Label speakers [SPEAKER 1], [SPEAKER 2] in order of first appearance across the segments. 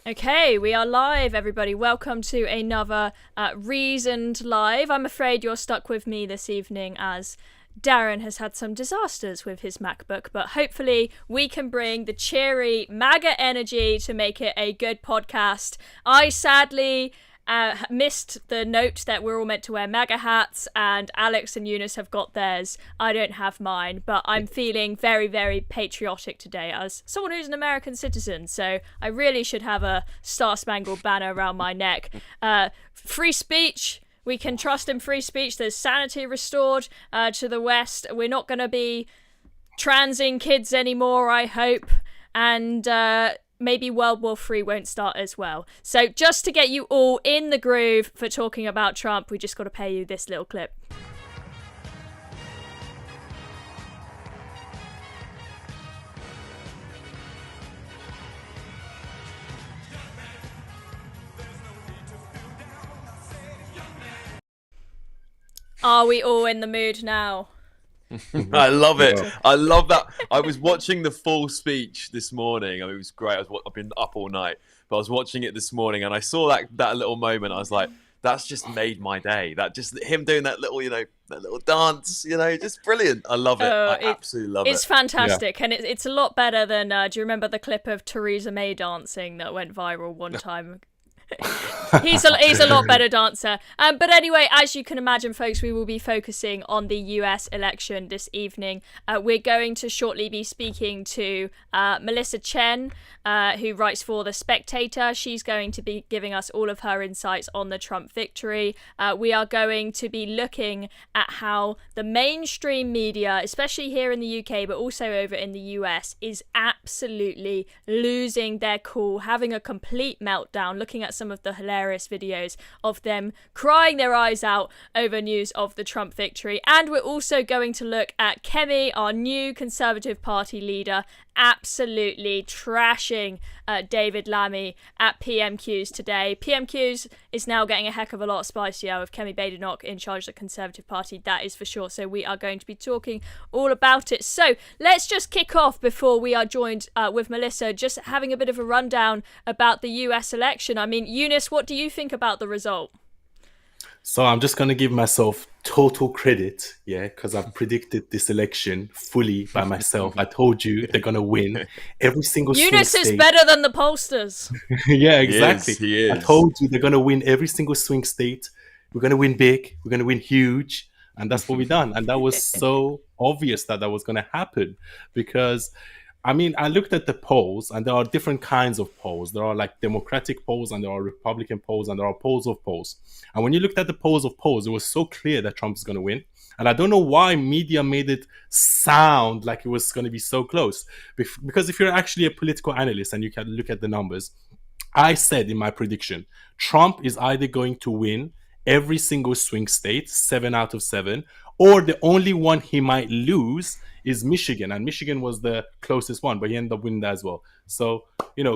[SPEAKER 1] Okay, we are live, everybody. Welcome to another Reasoned Live. I'm afraid you're stuck with me this evening as Darren has had some disasters with his MacBook, but hopefully we can bring the cheery MAGA energy to make it a good podcast. I sadly missed the note that we're all meant to wear MAGA hats, and Alex and Younes have got theirs. I don't have mine, but I'm feeling very, very patriotic today as someone who's an American citizen, so I really should have a Star-Spangled Banner around my neck. Free speech. We can trust in free speech. There's sanity restored to the West. We're not going to be transing kids anymore, I hope. And maybe World War III won't start as well. So just to get you all in the groove for talking about Trump, we just got to pay you this little clip. Are we all in the mood now?
[SPEAKER 2] I love it. I love that. I was watching the full speech this morning. I mean, it was great. I've been up all night, but I was watching it this morning, and I saw that little moment. I was like, "That's just made my day." That just him doing that little, that little dance. Just brilliant. I love it. I absolutely love it.
[SPEAKER 1] It's fantastic, and it's a lot better than. Do you remember the clip of Theresa May dancing that went viral one time? He's a lot better dancer. But anyway, as you can imagine, folks, we will be focusing on the US election this evening. We're going to shortly be speaking to Melissa Chen, who writes for The Spectator. She's going to be giving us all of her insights on the Trump victory. We are going to be looking at how the mainstream media, especially here in the UK, but also over in the US, is absolutely losing their cool, having a complete meltdown, looking at some of the hilarious videos of them crying their eyes out over news of the Trump victory. And we're also going to look at Kemi, our new Conservative Party leader, absolutely trashing David Lammy at PMQs today. PMQs is now getting a heck of a lot spicier with Kemi Badenoch in charge of the Conservative Party, that is for sure. So we are going to be talking all about it. So let's just kick off before we are joined with Melissa, just having a bit of a rundown about the US election. I mean, Younes, what do you think about the result?
[SPEAKER 3] So I'm just going to give myself total credit, because I've predicted this election fully by myself. I told you they're going to win every single
[SPEAKER 1] Younes
[SPEAKER 3] swing
[SPEAKER 1] is
[SPEAKER 3] state.
[SPEAKER 1] better than the pollsters.
[SPEAKER 3] Yeah, exactly.
[SPEAKER 2] He is.
[SPEAKER 3] I told you they're going to win every single swing state. We're going to win big. We're going to win huge. And that's what we've done. And that was so obvious that was going to happen because, I mean, I looked at the polls, and there are different kinds of polls. There are like Democratic polls, and there are Republican polls, and there are polls of polls. And when you looked at the polls of polls, it was so clear that Trump is going to win. And I don't know why media made it sound like it was going to be so close. Because if you're actually a political analyst and you can look at the numbers, I said in my prediction, Trump is either going to win every single swing state, 7 out of 7, or the only one he might lose is Michigan. And Michigan was the closest one, but he ended up winning that as well. So,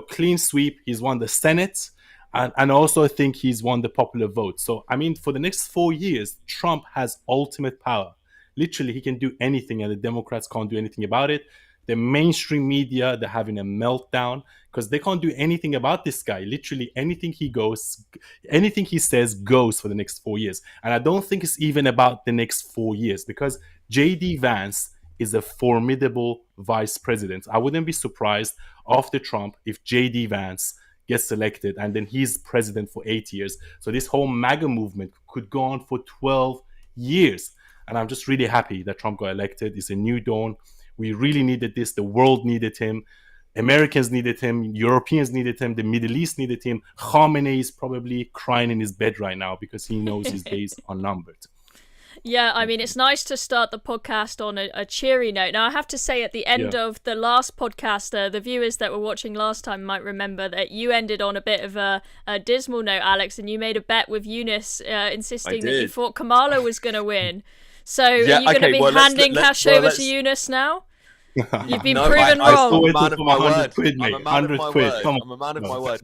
[SPEAKER 3] clean sweep. He's won the Senate. And also I think he's won the popular vote. So, I mean, for the next 4 years, Trump has ultimate power. Literally, he can do anything, and the Democrats can't do anything about it. The mainstream media, they're having a meltdown because they can't do anything about this guy. Literally, anything he says goes for the next 4 years. And I don't think it's even about the next 4 years because J.D. Vance is a formidable vice president. I wouldn't be surprised after Trump if J.D. Vance gets elected and then he's president for 8 years. So this whole MAGA movement could go on for 12 years. And I'm just really happy that Trump got elected. It's a new dawn. We really needed this. The world needed him. Americans needed him. Europeans needed him. The Middle East needed him. Khamenei is probably crying in his bed right now because he knows his days are numbered.
[SPEAKER 1] Yeah, I mean, it's nice to start the podcast on a cheery note. Now, I have to say, at the end of the last podcast, the viewers that were watching last time might remember that you ended on a bit of a dismal note, Alex, and you made a bet with Younes insisting that you thought Kamala was going to win. So are you going to be handing cash over to Younes now? You've been proven wrong.
[SPEAKER 2] I'm a man of my word. I'm a man of my word.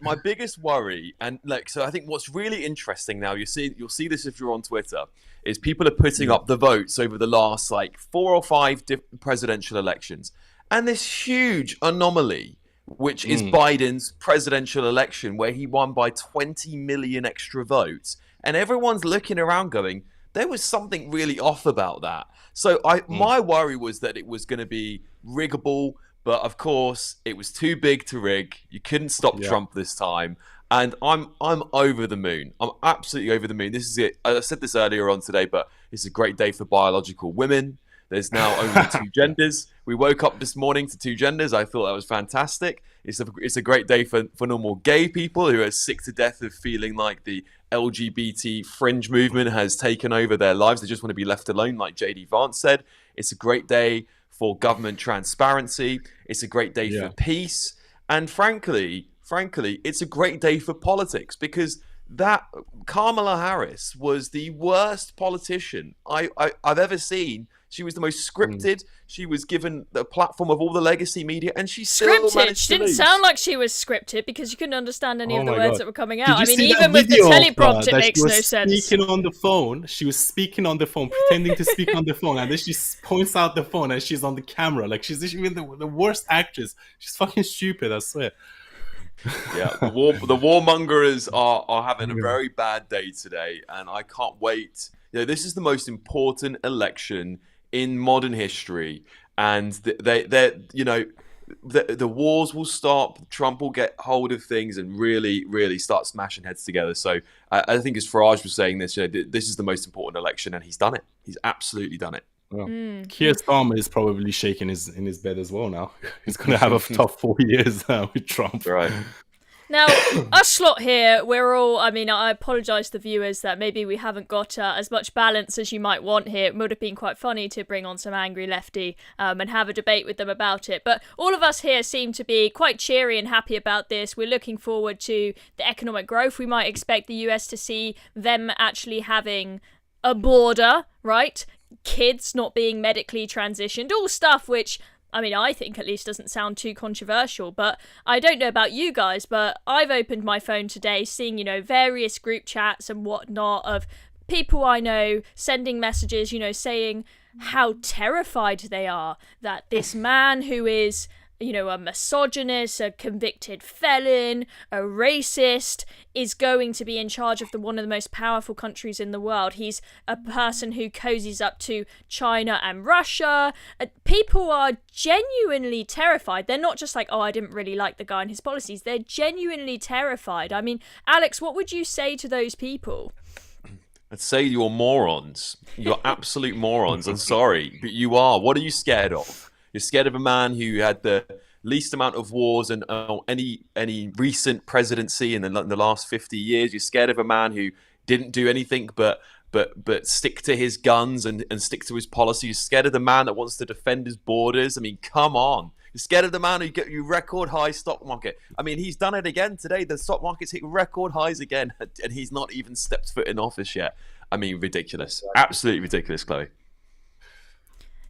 [SPEAKER 2] My biggest worry, and so I think what's really interesting now, you'll see this if you're on Twitter, is people are putting up the votes over the last 4 or 5 presidential elections, and this huge anomaly which is Biden's presidential election, where he won by 20 million extra votes. And everyone's looking around going, there was something really off about that. So my worry was that it was going to be riggable, but of course it was too big to rig. You couldn't stop Trump this time. And I'm over the moon. I'm absolutely over the moon. This is it. I said this earlier on today, but it's a great day for biological women. There's now only two genders. We woke up this morning to two genders. I thought that was fantastic. It's a great day for normal gay people who are sick to death of feeling like the LGBT fringe movement has taken over their lives. They just want to be left alone, like JD Vance said. It's a great day for government transparency. It's a great day for peace. And frankly, it's a great day for politics, because that Kamala Harris was the worst politician I've ever seen. She was the most scripted. She was given the platform of all the legacy media, and she still managed
[SPEAKER 1] She
[SPEAKER 2] to
[SPEAKER 1] didn't
[SPEAKER 2] lose.
[SPEAKER 1] sound like she was scripted, because you couldn't understand any of the words that were coming out.
[SPEAKER 3] Did you see
[SPEAKER 1] even
[SPEAKER 3] that
[SPEAKER 1] with the
[SPEAKER 3] video of,
[SPEAKER 1] teleprompt, it
[SPEAKER 3] that
[SPEAKER 1] makes
[SPEAKER 3] she was
[SPEAKER 1] no sense.
[SPEAKER 3] Speaking on the phone, she was speaking on the phone, pretending to speak on the phone, and then she points out the phone and she's on the camera. Like, she's even the worst actress. She's fucking stupid, I swear.
[SPEAKER 2] Yeah, the warmongers are having a very bad day today, and I can't wait. This is the most important election in modern history, and the wars will stop. Trump will get hold of things and really start smashing heads together. So I think, as Farage was saying, this is the most important election, and he's done it. He's absolutely done it.
[SPEAKER 3] Well, Keir Starmer is probably shaking in his bed as well now. He's going to have a tough 4 years with Trump.
[SPEAKER 2] Right.
[SPEAKER 1] Now, us lot here, we're all, I apologise to the viewers that maybe we haven't got as much balance as you might want here. It would have been quite funny to bring on some angry lefty and have a debate with them about it. But all of us here seem to be quite cheery and happy about this. We're looking forward to the economic growth. We might expect the US to see them actually having a border, right? Kids not being medically transitioned, all stuff which, I think at least doesn't sound too controversial. But I don't know about you guys, but I've opened my phone today seeing, various group chats and whatnot of people I know sending messages, saying how terrified they are that this man who is, a misogynist, a convicted felon, a racist, is going to be in charge of one of the most powerful countries in the world. He's a person who cozies up to China and Russia. People are genuinely terrified. They're not just like, oh, I didn't really like the guy and his policies. They're genuinely terrified. Alex, what would you say to those people?
[SPEAKER 2] I'd say you're morons. You're absolute morons. I'm sorry, but you are. What are you scared of? You're scared of a man who had the least amount of wars and any recent presidency in the last 50 years. You're scared of a man who didn't do anything but stick to his guns and stick to his policies. You're scared of the man that wants to defend his borders. Come on. You're scared of the man who get you record high stock market. He's done it again today. The stock market's hit record highs again, and he's not even stepped foot in office yet. Ridiculous. Absolutely ridiculous, Chloe.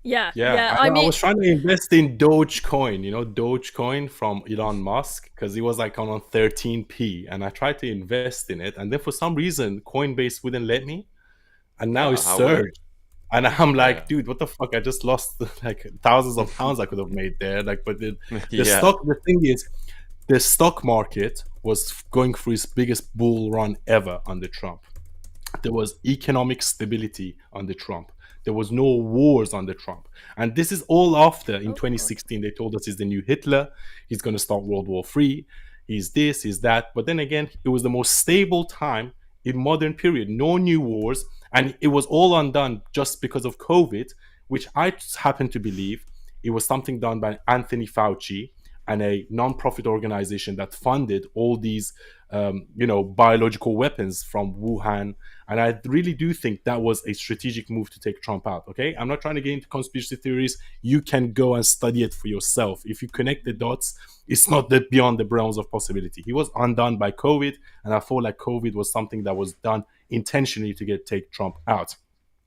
[SPEAKER 1] Yeah.
[SPEAKER 3] I was trying to invest in Dogecoin, Dogecoin from Elon Musk, because it was like on 13p, and I tried to invest in it, and then for some reason Coinbase wouldn't let me, and now it's surged, and I'm like, dude, what the fuck? I just lost like thousands of pounds I could have made there. But the thing is, the stock market was going through its biggest bull run ever under Trump. There was economic stability under Trump. There was no wars under Trump. And this is all after, in 2016, they told us he's the new Hitler. He's going to start World War III. He's this, he's that. But then again, it was the most stable time in modern period. No new wars. And it was all undone just because of COVID, which I happen to believe it was something done by Anthony Fauci and a non-profit organization that funded all these, biological weapons from Wuhan. And I really do think that was a strategic move to take Trump out, okay? I'm not trying to get into conspiracy theories. You can go and study it for yourself. If you connect the dots, it's not that beyond the realms of possibility. He was undone by COVID, and I feel like COVID was something that was done intentionally to take Trump out.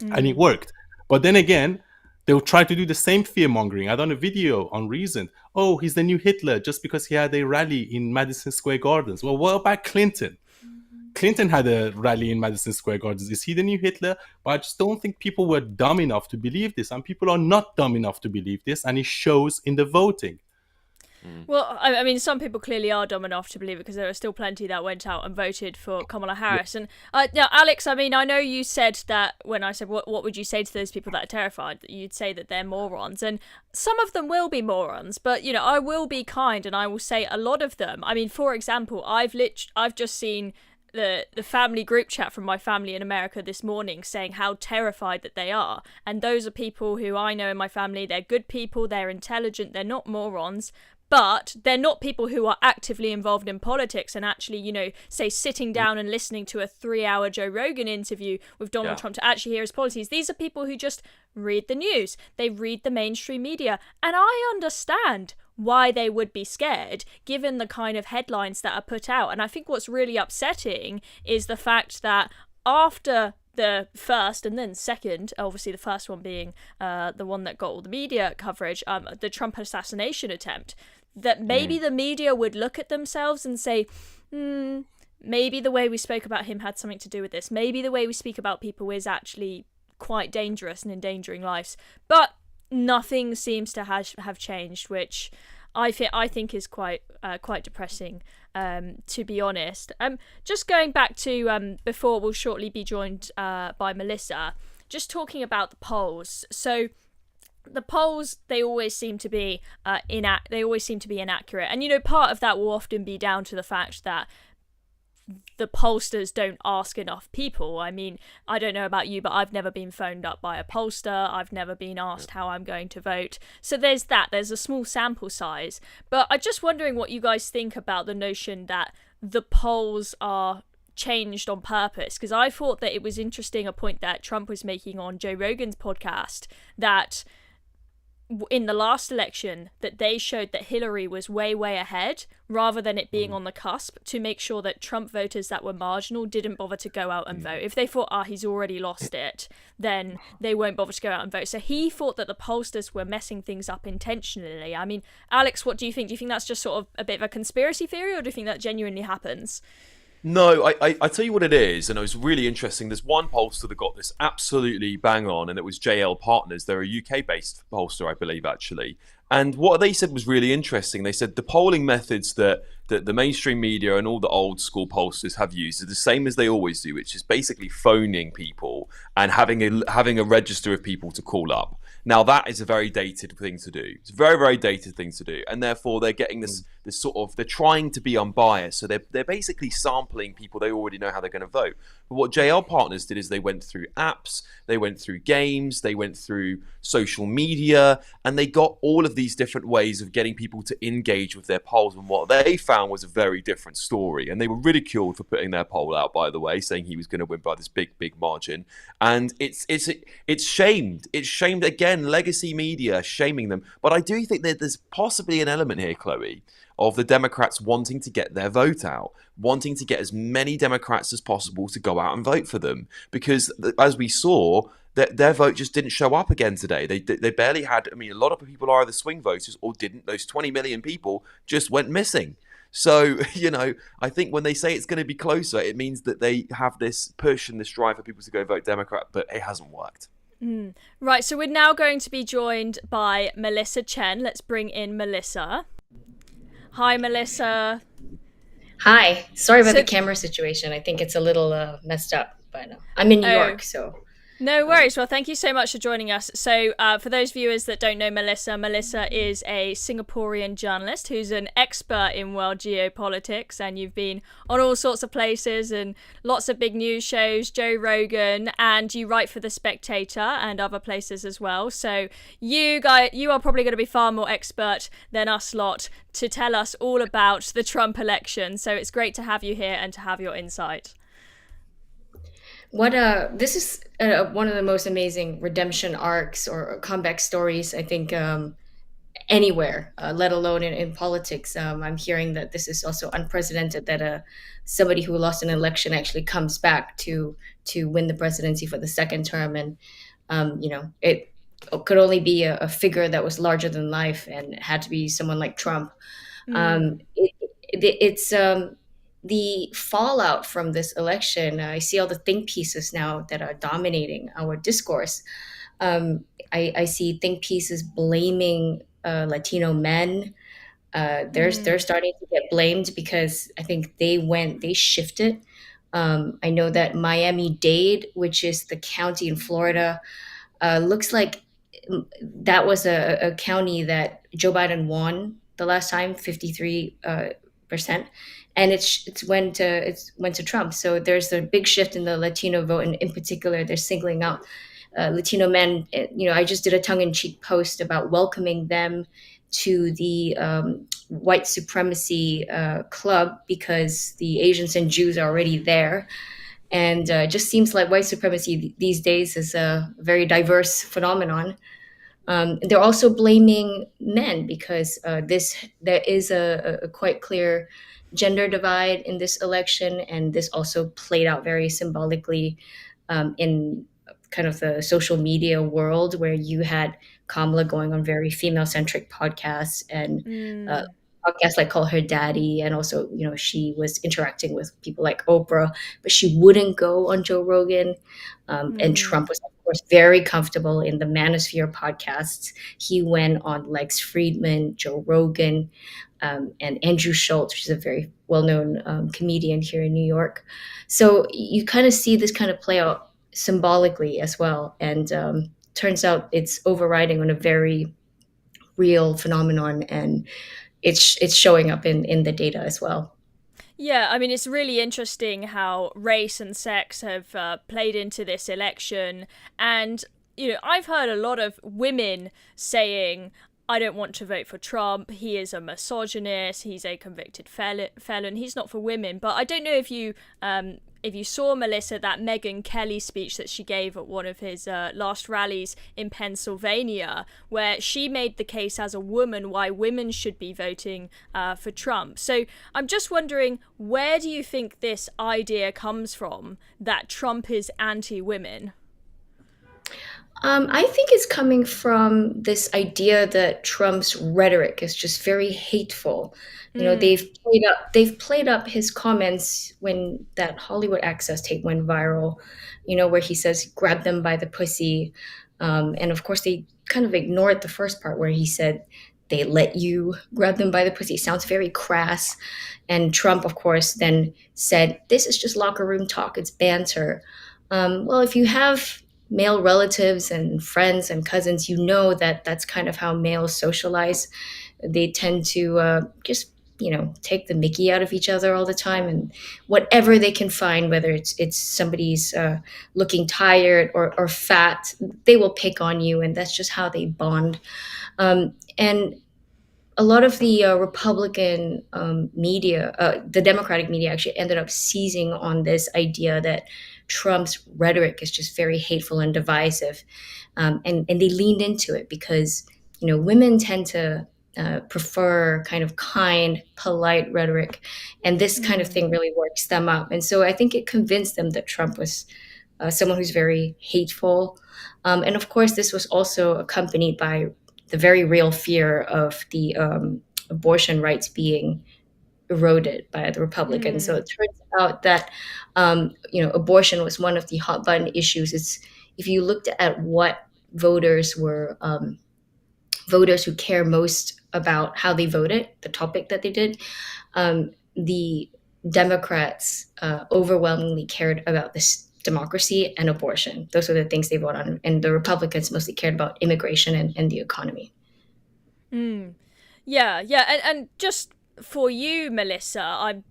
[SPEAKER 3] And it worked. But then again, they'll try to do the same fear-mongering. I done a video on Reason. Oh, he's the new Hitler just because he had a rally in Madison Square Gardens. Well, what about Clinton? Clinton had a rally in Madison Square Gardens. Is he the new Hitler? But I just don't think people were dumb enough to believe this. And people are not dumb enough to believe this. And it shows in the voting.
[SPEAKER 1] Well, I mean, some people clearly are dumb enough to believe it because there are still plenty that went out and voted for Kamala Harris. And now, Alex, I mean, I know you said that when I said what would you say to those people that are terrified, that you'd say that they're morons. And some of them will be morons, but, you know, I will be kind and I will say a lot of them. I mean, for example, I've just seen the family group chat from my family in America this morning saying how terrified that they are. And those are people who I know in my family. They're good people, they're intelligent, they're not morons. But they're not people who are actively involved in politics and actually, you know, say sitting down and listening to a 3-hour Joe Rogan interview with Donald Trump to actually hear his policies. These are people who just read the news. They read the mainstream media. And I understand why they would be scared given the kind of headlines that are put out. And I think what's really upsetting is the fact that after the first and then second, obviously the first one being the one that got all the media coverage, the Trump assassination attempt, that maybe the media would look at themselves and say, maybe the way we spoke about him had something to do with this. Maybe the way we speak about people is actually quite dangerous and endangering lives. But nothing seems to have changed, which I think is quite depressing, to be honest. Just going back to before we'll shortly be joined by Melissa, just talking about the polls. So the polls, they always seem to be inaccurate, and you know, part of that will often be down to the fact that the pollsters don't ask enough people. I mean, I don't know about you, but I've never been phoned up by a pollster. I've never been asked how I'm going to vote. So there's that. There's a small sample size. But I'm just wondering what you guys think about the notion that the polls are changed on purpose. Because I thought that it was interesting, a point that Trump was making on Joe Rogan's podcast, that in the last election that they showed that Hillary was way ahead rather than it being on the cusp, to make sure that Trump voters that were marginal didn't bother to go out and vote. If they thought, he's already lost it, then they won't bother to go out and vote. So he thought that the pollsters were messing things up intentionally. I mean, Alex, what do you think? Do you think that's just sort of a bit of a conspiracy theory, or do you think that genuinely happens?
[SPEAKER 2] No, I tell you what it is, and it was really interesting. There's one pollster that got this absolutely bang on, and it was JL Partners. They're a UK-based pollster, I believe, actually. And what they said was really interesting. They said the polling methods that the mainstream media and all the old school pollsters have used are the same as they always do, which is basically phoning people and having a register of people to call up. Now, that is a very dated thing to do. It's a very dated thing to do. And therefore, they're getting this sort of, they're trying to be unbiased. So they're basically sampling people they already know how they're going to vote. But what JL Partners did is they went through apps, they went through games, they went through social media, and they got all of these different ways of getting people to engage with their polls. And what they found was a very different story. And they were ridiculed for putting their poll out, by the way, saying he was going to win by this big margin. And it's shamed. It's shamed again, legacy media shaming them. But I do think that there's possibly an element here, Chloe, of the Democrats wanting to get their vote out, wanting to get as many Democrats as possible to go out and vote for them. Because as we saw, their vote just didn't show up again today. They barely had, I mean, a lot of people are either swing voters or didn't. Those 20 million people just went missing. So, you know, I think when they say it's going to be closer, it means that they have this push and this drive for people to go vote Democrat, but it hasn't worked.
[SPEAKER 1] Right, so we're now going to be joined by Melissa Chen. Let's bring in Melissa. Hi, Melissa.
[SPEAKER 4] Hi. Sorry about the camera situation. I think it's a little messed up, but I'm in New York, so...
[SPEAKER 1] No worries. Well, thank you so much for joining us. So for those viewers that don't know Melissa is a Singaporean journalist who's an expert in world geopolitics, and you've been on all sorts of places and lots of big news shows, Joe Rogan, and you write for The Spectator and other places as well. So you are probably going to be far more expert than us lot to tell us all about the Trump election. So it's great to have you here and to have your insight.
[SPEAKER 4] This is one of the most amazing redemption arcs or comeback stories, I think, anywhere, let alone in politics. I'm hearing that this is also unprecedented, that somebody who lost an election actually comes back to win the presidency for the second term. And, it could only be a figure that was larger than life, and it had to be someone like Trump. It's the fallout from this election. I see all the think pieces now that are dominating our discourse. I see think pieces blaming Latino men they're starting to get blamed because I think they shifted. I know that Miami-Dade, which is the county in Florida, looks like that was a county that Joe Biden won the last time, 53%, and it's went to Trump. So there's a big shift in the Latino vote, and in particular, they're singling out Latino men. I just did a tongue-in-cheek post about welcoming them to the white supremacy club because the Asians and Jews are already there. And it just seems like white supremacy these days is a very diverse phenomenon. They're also blaming men because there is a quite clear gender divide in this election, and this also played out very symbolically in kind of the social media world, where you had Kamala going on very female-centric podcasts and podcasts like Call Her Daddy, and also she was interacting with people like Oprah, but she wouldn't go on Joe Rogan. And Trump was, of course, very comfortable in the Manosphere podcasts. He went on Lex Friedman, Joe Rogan, and Andrew Schultz, which is a very well-known comedian here in New York. So you kind of see this kind of play out symbolically as well, and turns out it's overriding on a very real phenomenon, and it's showing up in the data as well.
[SPEAKER 1] Yeah, I mean, it's really interesting how race and sex have played into this election. And, I've heard a lot of women saying, I don't want to vote for Trump. He is a misogynist. He's a convicted felon. He's not for women. But I don't know if you saw, Melissa, that Megyn Kelly speech that she gave at one of his last rallies in Pennsylvania, where she made the case as a woman why women should be voting for Trump. So I'm just wondering, where do you think this idea comes from that Trump is anti-women?
[SPEAKER 4] I think it's coming from this idea that Trump's rhetoric is just very hateful. They've played up his comments when that Hollywood Access tape went viral, where he says, grab them by the pussy. And of course, they kind of ignored the first part where he said, they let you grab them by the pussy. It sounds very crass. And Trump, of course, then said, this is just locker room talk. It's banter. Well, if you have male relatives and friends and cousins, that that's kind of how males socialize. They tend to just take the mickey out of each other all the time, and whatever they can find, whether it's somebody's looking tired or fat, they will pick on you, and that's just how they bond. And a lot of the Republican media, the Democratic media, actually ended up seizing on this idea that Trump's rhetoric is just very hateful and divisive, and they leaned into it because women tend to prefer kind of kind, polite rhetoric, and this kind of thing really works them up. And so I think it convinced them that Trump was someone who's very hateful, and of course this was also accompanied by the very real fear of the abortion rights being eroded by the Republicans. So it turns out that abortion was one of the hot button issues. If you looked at what voters who care most about how they voted, the topic that they did, the Democrats overwhelmingly cared about this democracy and abortion. Those are the things they voted on, and the Republicans mostly cared about immigration and the economy.
[SPEAKER 1] Yeah, and just for you, Melissa, I'm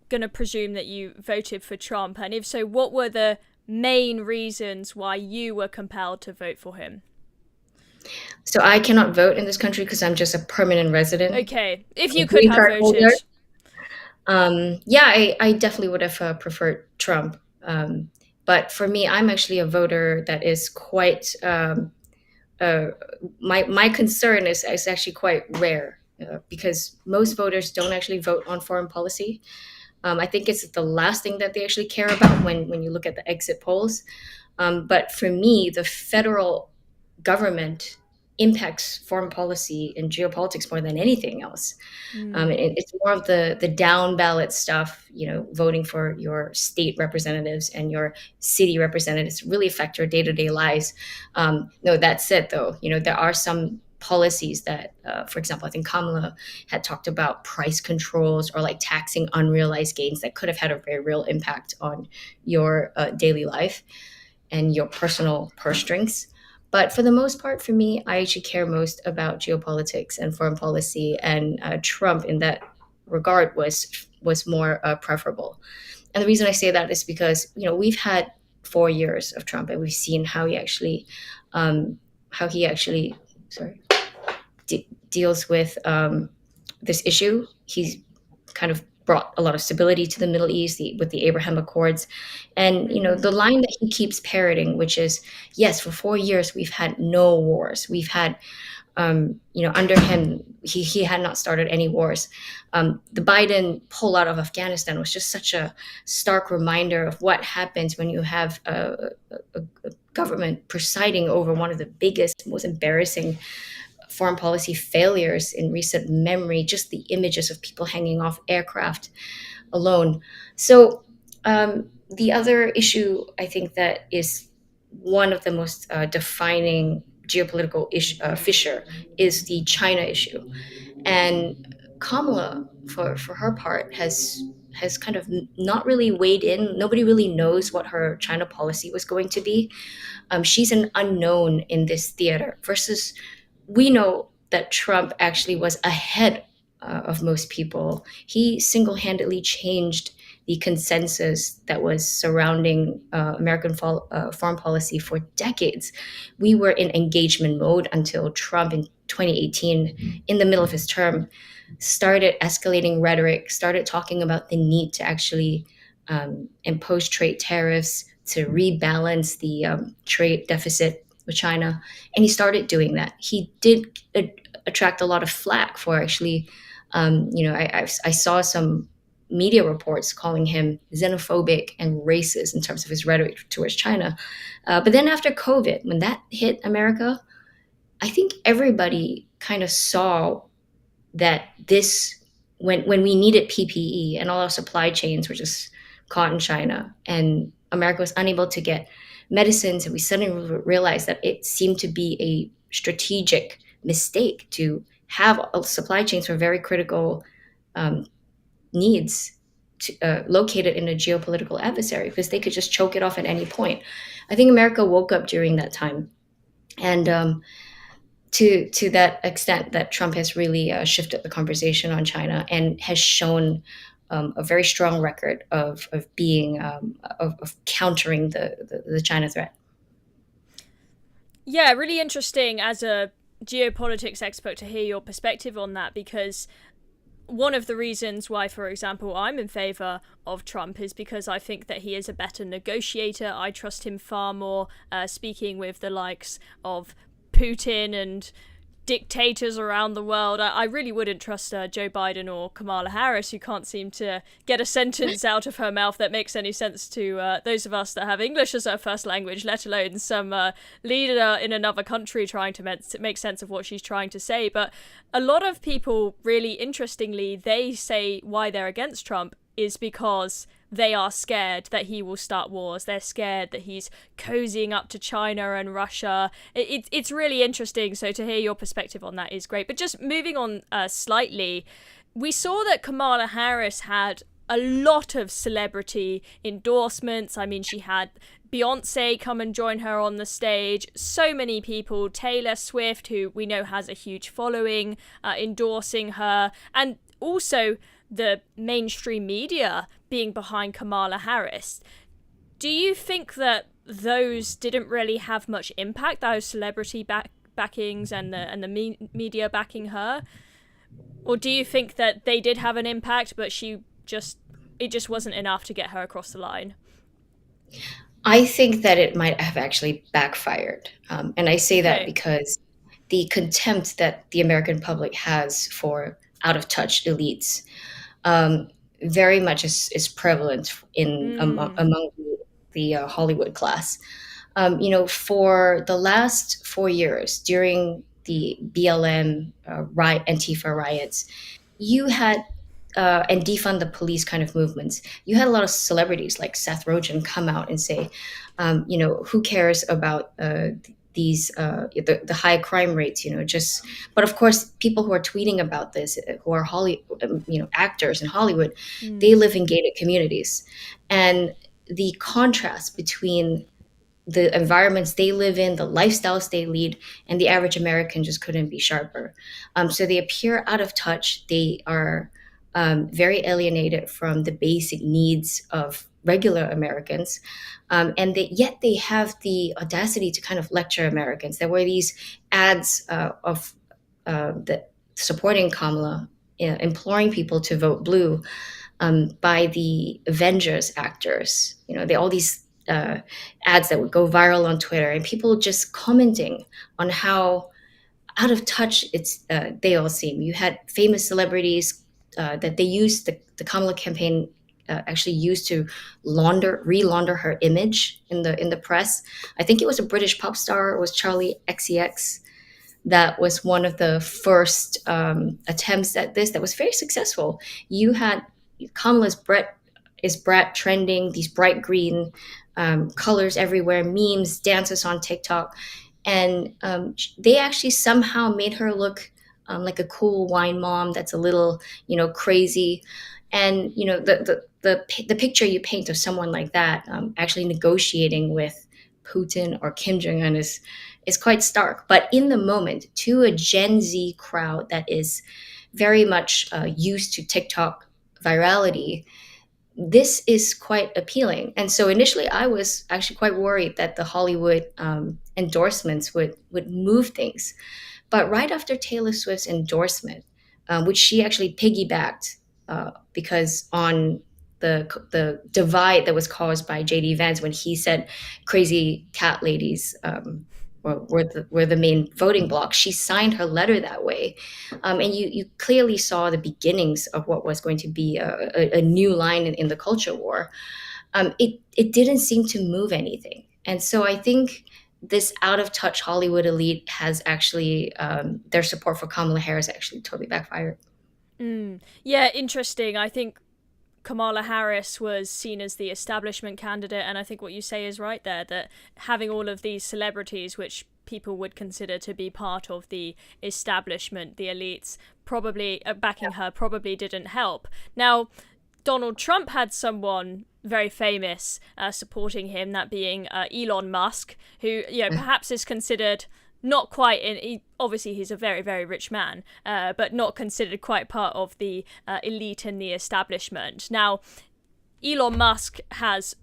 [SPEAKER 1] going to presume that you voted for Trump, and if so, what were the main reasons why you were compelled to vote for him?
[SPEAKER 4] So I cannot vote in this country because I'm just a permanent resident.
[SPEAKER 1] Okay, if you could have voted.
[SPEAKER 4] I definitely would have preferred Trump. But for me, I'm actually a voter that is quite, my concern is actually quite rare because most voters don't actually vote on foreign policy. I think it's the last thing that they actually care about when you look at the exit polls. But for me, the federal government impacts foreign policy and geopolitics more than anything else. It's more of the down ballot stuff, voting for your state representatives and your city representatives really affect your day-to-day lives. No, that said, though, there are some policies that, for example, I think Kamala had talked about price controls or like taxing unrealized gains that could have had a very real impact on your daily life and your personal purse strings. But for the most part, for me, I actually care most about geopolitics and foreign policy, and Trump in that regard was more preferable. And the reason I say that is because we've had 4 years of Trump, and we've seen how he actually, sorry, deals with this issue. He's kind of brought a lot of stability to the Middle East with the Abraham Accords. And, the line that he keeps parroting, which is, yes, for 4 years, we've had no wars. We've had, under him, he had not started any wars. The Biden pullout of Afghanistan was just such a stark reminder of what happens when you have a government presiding over one of the biggest, most embarrassing foreign policy failures in recent memory, just the images of people hanging off aircraft alone. So the other issue, I think, that is one of the most defining geopolitical fissure is the China issue. And Kamala, for her part, has kind of not really weighed in. Nobody really knows what her China policy was going to be. She's an unknown in this theater, versus we know that Trump actually was ahead of most people. He single-handedly changed the consensus that was surrounding American foreign policy for decades. We were in engagement mode until Trump in 2018, in the middle of his term, started escalating rhetoric, started talking about the need to actually impose trade tariffs to rebalance the trade deficit with China. And he started doing that. He did attract a lot of flack for actually, I saw some media reports calling him xenophobic and racist in terms of his rhetoric towards China. But then after COVID, when that hit America, I think everybody kind of saw that when we needed PPE and all our supply chains were just caught in China, and America was unable to get medicines, and we suddenly realized that it seemed to be a strategic mistake to have supply chains for very critical needs located in a geopolitical adversary, because they could just choke it off at any point. I think America woke up during that time, and to that extent, that Trump has really shifted the conversation on China and has shown a very strong record of being of countering the China threat.
[SPEAKER 1] Yeah, really interesting as a geopolitics expert to hear your perspective on that, because one of the reasons why, for example, I'm in favour of Trump is because I think that he is a better negotiator. I trust him far more speaking with the likes of Putin and dictators around the world. I really wouldn't trust Joe Biden or Kamala Harris, who can't seem to get a sentence out of her mouth that makes any sense to those of us that have English as our first language, let alone some leader in another country trying to make sense of what she's trying to say. But a lot of people, really interestingly, they say why they're against Trump is because they are scared that he will start wars. They're scared that he's cozying up to China and Russia. It's really interesting. So to hear your perspective on that is great. But just moving on slightly, we saw that Kamala Harris had a lot of celebrity endorsements. I mean, she had Beyonce come and join her on the stage. So many people, Taylor Swift, who we know has a huge following, endorsing her. And also the mainstream media being behind Kamala Harris. Do you think that those didn't really have much impact, those celebrity backings and the media backing her? Or do you think that they did have an impact, but it just wasn't enough to get her across the line?
[SPEAKER 4] I think that it might have actually backfired. And I say that because the contempt that the American public has for out-of-touch elites very much is prevalent among the Hollywood class. For the last 4 years, during the BLM Antifa riots, you had and defund the police kind of movements, you had a lot of celebrities like Seth Rogen come out and say, who cares about these the high crime rates, but of course people who are tweeting about this, who are actors in Hollywood, they live in gated communities, and the contrast between the environments they live in, the lifestyles they lead, and the average American just couldn't be sharper. So they appear out of touch. They are very alienated from the basic needs of regular Americans. Yet they have the audacity to kind of lecture Americans. There were these ads of supporting Kamala, imploring people to vote blue, by the Avengers actors. All these ads that would go viral on Twitter, and people just commenting on how out of touch they all seem. You had famous celebrities that they used the Kamala campaign actually used to re-launder her image in the press. I think it was a British pop star. It was Charlie XCX. That was one of the first attempts at this that was very successful. You had Kamala's Brett trending, these bright green colors everywhere, memes, dances on TikTok. And they actually somehow made her look like a cool wine mom that's a little, crazy. And, the picture you paint of someone like that actually negotiating with Putin or Kim Jong-un is quite stark. But in the moment, to a Gen Z crowd that is very much used to TikTok virality, this is quite appealing. And so initially I was actually quite worried that the Hollywood endorsements would move things. But right after Taylor Swift's endorsement, which she actually piggybacked because on the divide that was caused by JD Vance when he said crazy cat ladies were the main voting bloc. She signed her letter that way. And you clearly saw the beginnings of what was going to be a new line in the culture war. It didn't seem to move anything. And so I think this out-of-touch Hollywood elite has actually, their support for Kamala Harris actually totally backfired.
[SPEAKER 1] Yeah, interesting. I think Kamala Harris was seen as the establishment candidate, and I think what you say is right there, that having all of these celebrities, which people would consider to be part of the establishment, the elites, probably backing her probably didn't help. Now, Donald Trump had someone very famous supporting him, that being Elon Musk, who perhaps is considered not quite obviously he's a very, very rich man, but not considered quite part of the elite and the establishment. Now, Elon Musk has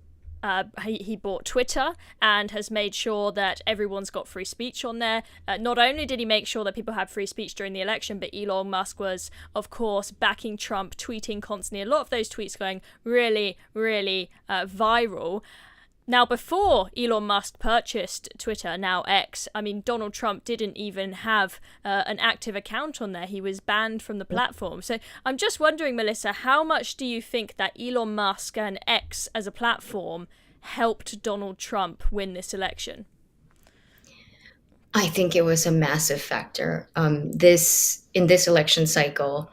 [SPEAKER 1] he bought Twitter and has made sure that everyone's got free speech on there. Not only did he make sure that people had free speech during the election, but Elon Musk was, of course, backing Trump, tweeting constantly. A lot of those tweets going really, really viral. Now, before Elon Musk purchased Twitter, now X, I mean, Donald Trump didn't even have an active account on there. He was banned from the platform. So I'm just wondering, Melissa, how much do you think that Elon Musk and X as a platform helped Donald Trump win this election?
[SPEAKER 4] I think it was a massive factor. In this election cycle,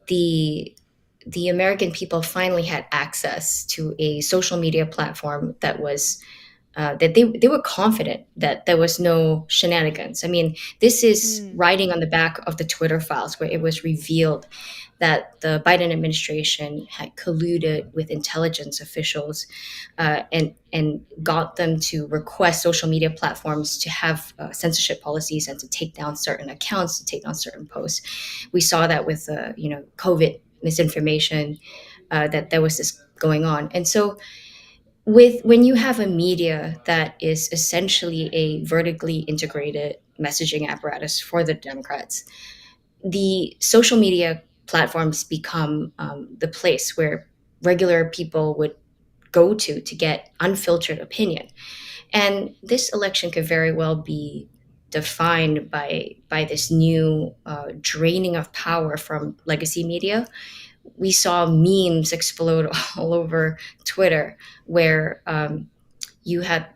[SPEAKER 4] the American people finally had access to a social media platform that was that they were confident that there was no shenanigans. I mean, this is riding on the back of the Twitter files, where it was revealed that the Biden administration had colluded with intelligence officials and got them to request social media platforms to have censorship policies and to take down certain accounts, to take down certain posts. We saw that with COVID misinformation, that there was this going on. And so when you have a media that is essentially a vertically integrated messaging apparatus for the Democrats, the social media platforms become the place where regular people would go to get unfiltered opinion. And this election could very well be defined by this new draining of power from legacy media. We saw memes explode all over Twitter, where you had,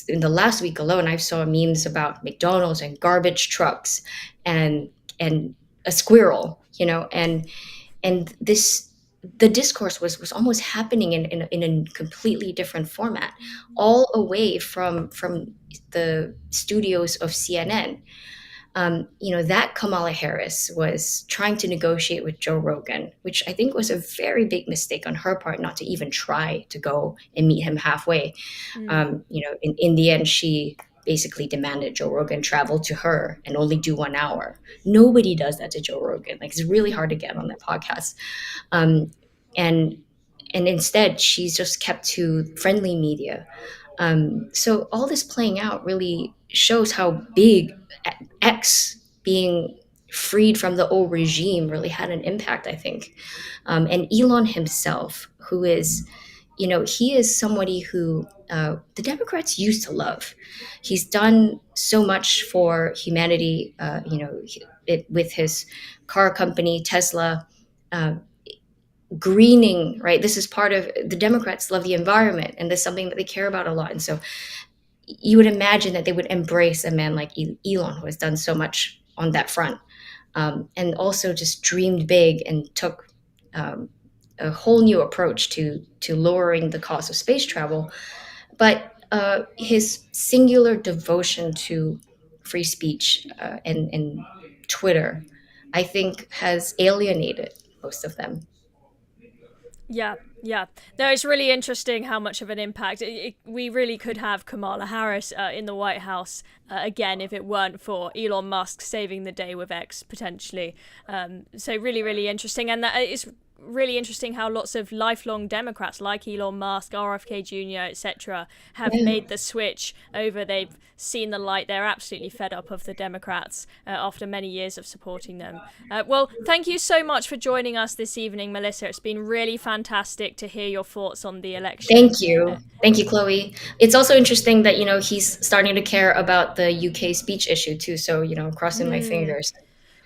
[SPEAKER 4] in the last week alone, I saw memes about McDonald's and garbage trucks and a squirrel, and this the discourse was almost happening in a completely different format, all away from the studios of CNN. That Kamala Harris was trying to negotiate with Joe Rogan, which I think was a very big mistake on her part, not to even try to go and meet him halfway. In the end, she basically demanded Joe Rogan travel to her and only do 1 hour. Nobody does that to Joe Rogan. Like, it's really hard to get on that podcast. And instead, she's just kept to friendly media. So all this playing out really shows how big X being freed from the old regime really had an impact, I think. And Elon himself, who is, he is somebody who the Democrats used to love. He's done so much for humanity, with his car company, Tesla. Greening, right? This is part of the Democrats love the environment, and that's something that they care about a lot. And so you would imagine that they would embrace a man like Elon, who has done so much on that front, and also just dreamed big and took a whole new approach to lowering the cost of space travel. But his singular devotion to free speech and Twitter, I think, has alienated most of them.
[SPEAKER 1] Yeah. No, it's really interesting how much of an impact we really could have Kamala Harris in the White House again if it weren't for Elon Musk saving the day with X potentially. So really, really interesting, and that is really interesting how lots of lifelong Democrats like Elon Musk, RFK Jr., etc., have made the switch over. They've seen the light. They're absolutely fed up of the Democrats after many years of supporting them. Well, thank you so much for joining us this evening, Melissa. It's been really fantastic to hear your thoughts on the election.
[SPEAKER 4] Thank you, Chloe. It's also interesting that he's starting to care about the UK speech issue too. So crossing my fingers.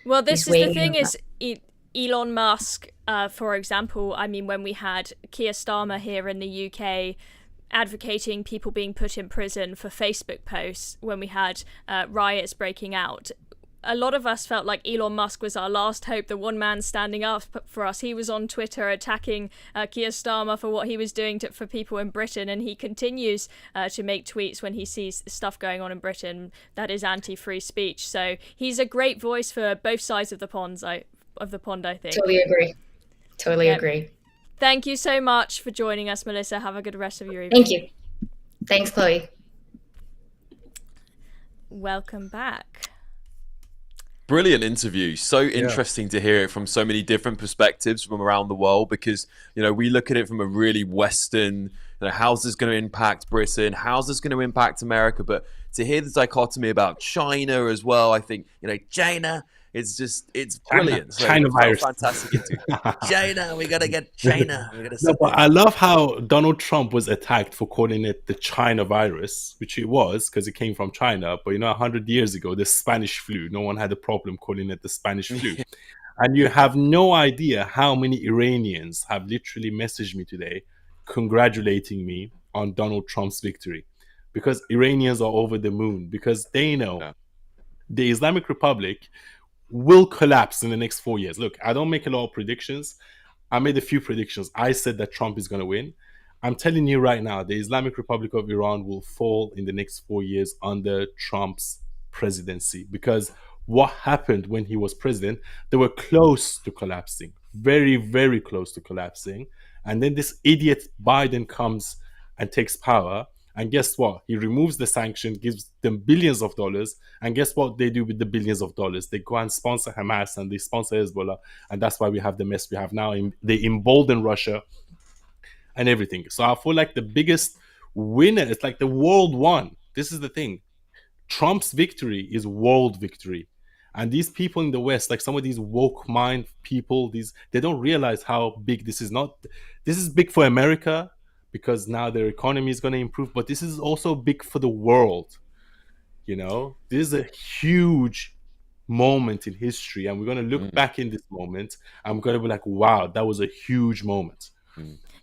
[SPEAKER 1] Well, this is the thing: is Elon Musk, for example, I mean, when we had Keir Starmer here in the UK advocating people being put in prison for Facebook posts, when we had riots breaking out, a lot of us felt like Elon Musk was our last hope, the one man standing up for us. He was on Twitter attacking Keir Starmer for what he was doing for people in Britain, and he continues to make tweets when he sees stuff going on in Britain that is anti-free speech. So he's a great voice for both sides of the pond, I think.
[SPEAKER 4] Totally agree.
[SPEAKER 1] Thank you so much for joining us, Melissa. Have a good rest of your evening.
[SPEAKER 4] Thank you. Thanks, Chloe.
[SPEAKER 1] Welcome back.
[SPEAKER 2] Brilliant interview. So interesting to hear it from so many different perspectives from around the world, because we look at it from a really Western, how's this going to impact Britain, how's this going to impact America, but to hear the dichotomy about China as well, I think China, it's brilliant.
[SPEAKER 3] China virus.
[SPEAKER 2] Fantastic. China, we gotta get China.
[SPEAKER 3] But I love how Donald Trump was attacked for calling it the China virus, which it was because it came from China. But 100 years ago, the Spanish flu, no one had a problem calling it the Spanish flu. And you have no idea how many Iranians have literally messaged me today congratulating me on Donald Trump's victory, because Iranians are over the moon, because they know the Islamic Republic will collapse in the next 4 years. Look, I don't make a lot of predictions. I made a few predictions. I said that Trump is going to win. I'm telling you right now, the Islamic Republic of Iran will fall in the next 4 years under Trump's presidency, because what happened when he was president, they were close to collapsing, very, very close to collapsing. And then this idiot Biden comes and takes power. And guess what? He removes the sanction, gives them billions of dollars. And guess what they do with the billions of dollars? They go and sponsor Hamas and they sponsor Hezbollah. And that's why we have the mess we have now. They embolden Russia and everything. So I feel like the biggest winner, it's like the world won. This is the thing. Trump's victory is world victory. And these people in the West, like some of these woke mind people, they don't realize how big this is. This is big for America, because now their economy is going to improve, but this is also big for the world. This is a huge moment in history, and we're going to look back in this moment, and we're going to be like, wow, that was a huge moment.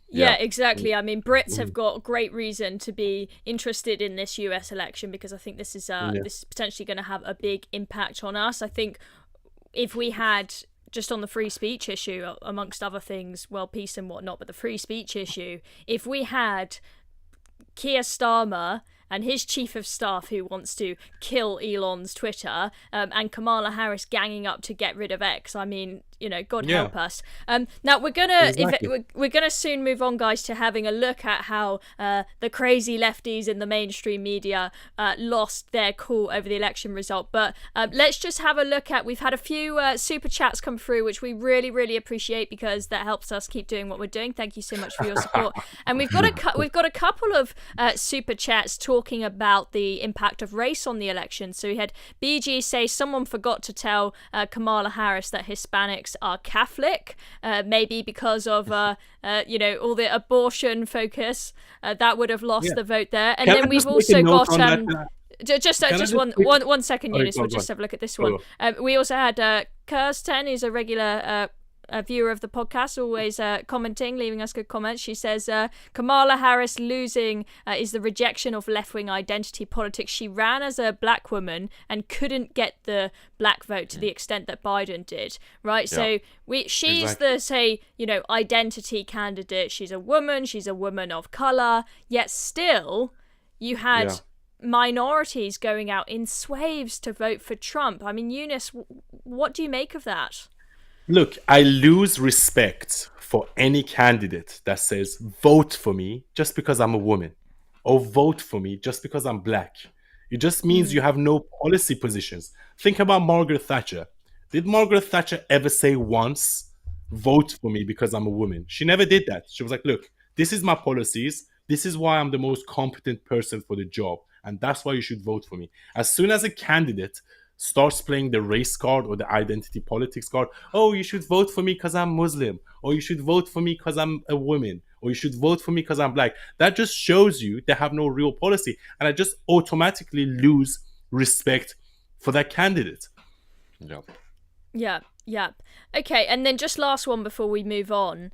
[SPEAKER 1] Yeah, exactly. I mean, Brits have got great reason to be interested in this US election, because I think this is potentially going to have a big impact on us. I think if we had just on the free speech issue, amongst other things, well, peace and whatnot, but the free speech issue, if we had Keir Starmer and his chief of staff who wants to kill Elon's Twitter, and Kamala Harris ganging up to get rid of X, I mean, you know, God help us. Now we're gonna soon move on, guys, to having a look at how the crazy lefties in the mainstream media lost their cool over the election result. But let's just have a look at. We've had a few super chats come through, which we really appreciate, because that helps us keep doing what we're doing. Thank you so much for your support. And we've got a couple of super chats talking about the impact of race on the election. So we had BG say someone forgot to tell Kamala Harris that Hispanics are Catholic, maybe because of you know, all the abortion focus, that would have lost the vote there. And then we've also got just one second, Younes. We'll just have a look at this one. We also had Kirsten, who's a regular a viewer of the podcast, always commenting, leaving us good comments. She says Kamala Harris losing is the rejection of left-wing identity politics. She ran as a black woman and couldn't get the black vote to the extent that Biden did, right? So she's the, say, you know, identity candidate. She's a woman of color, yet still you had minorities going out in swaves to vote for Trump. I mean, Younes, what do you make of that?
[SPEAKER 3] Look, I lose respect for any candidate that says, vote for me just because I'm a woman, or vote for me just because I'm black. It just means you have no policy positions. Think about Margaret Thatcher. Did Margaret Thatcher ever say once, vote for me because I'm a woman? She never did that. She was like, look, this is my policies. This is why I'm the most competent person for the job. And that's why you should vote for me. As soon as a candidate starts playing the race card or the identity politics card, oh, you should vote for me because I'm Muslim, or you should vote for me because I'm a woman, or you should vote for me because I'm black. That just shows you they have no real policy. And I just automatically lose respect for that candidate.
[SPEAKER 1] Yeah. Okay, and then just last one before we move on.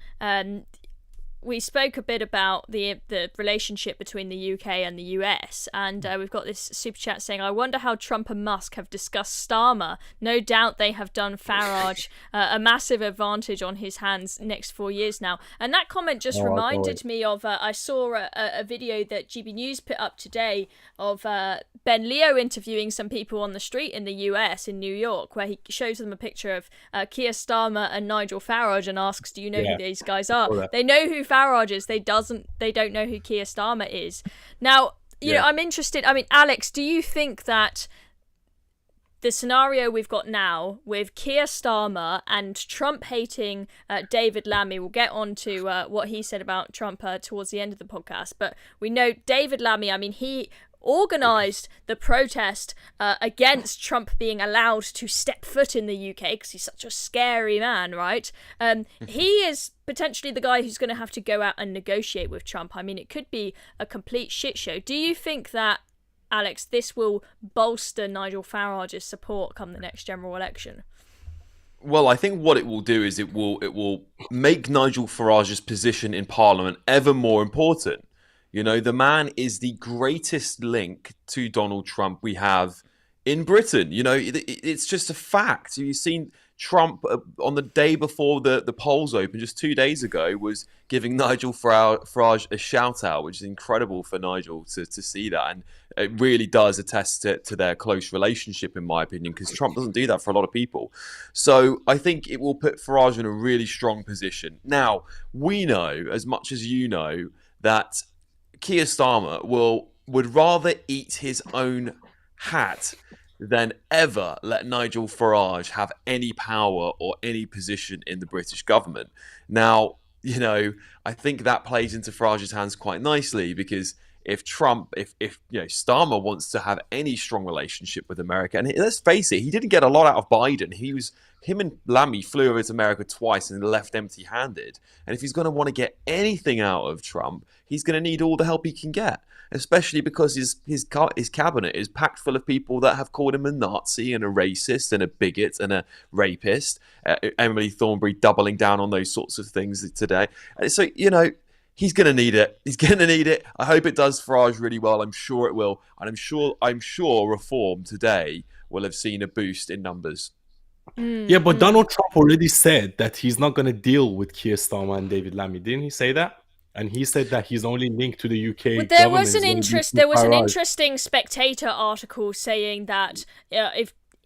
[SPEAKER 1] We spoke a bit about the relationship between the UK and the US, and we've got this super chat saying, I wonder how Trump and Musk have discussed Starmer. No doubt they have done Farage a massive advantage on his hands next 4 years now. And that comment just reminded me of, I saw a video that GB News put up today of Ben Leo interviewing some people on the street in the US, in New York, where he shows them a picture of Keir Starmer and Nigel Farage and asks, do you know who these guys are? They know who Farage is. They don't know who Keir Starmer is. Now, you know, I'm interested. I mean, Alex, do you think that the scenario we've got now with Keir Starmer and Trump hating David Lammy, we'll get on to what he said about Trump towards the end of the podcast, but we know David Lammy, I mean, he organised the protest against Trump being allowed to step foot in the UK because he's such a scary man, right? He is potentially the guy who's going to have to go out and negotiate with Trump. I mean, it could be a complete shit show. Do you think that, Alex, this will bolster Nigel Farage's support come the next general election?
[SPEAKER 2] Well, I think what it will do is it will make Nigel Farage's position in Parliament ever more important. You know, the man is the greatest link to Donald Trump we have in Britain. You know, it's just a fact. You've seen Trump on the day before the polls opened, just 2 days ago, was giving Nigel Farage a shout out, which is incredible for Nigel to see that. And it really does attest to their close relationship, in my opinion, because Trump doesn't do that for a lot of people. So I think it will put Farage in a really strong position. Now, we know, as much as you know, that Keir Starmer would rather eat his own hat than ever let Nigel Farage have any power or any position in the British government. Now, you know, I think that plays into Farage's hands quite nicely, because if you know, Starmer wants to have any strong relationship with America, and let's face it, he didn't get a lot out of Biden. Him and Lammy flew over to America twice and left empty-handed. And if he's going to want to get anything out of Trump, he's going to need all the help he can get, especially because his cabinet is packed full of people that have called him a Nazi and a racist and a bigot and a rapist. Emily Thornberry doubling down on those sorts of things today. So, you know, he's going to need it. He's going to need it. I hope it does Farage really well. I'm sure it will. And I'm sure Reform today will have seen a boost in numbers.
[SPEAKER 3] Yeah, but Donald Trump already said that he's not going to deal with Keir Starmer and David Lammy. Didn't he say that? And he said that he's only linked to the UK
[SPEAKER 1] Well,
[SPEAKER 3] government.
[SPEAKER 1] there was an interesting Spectator article saying that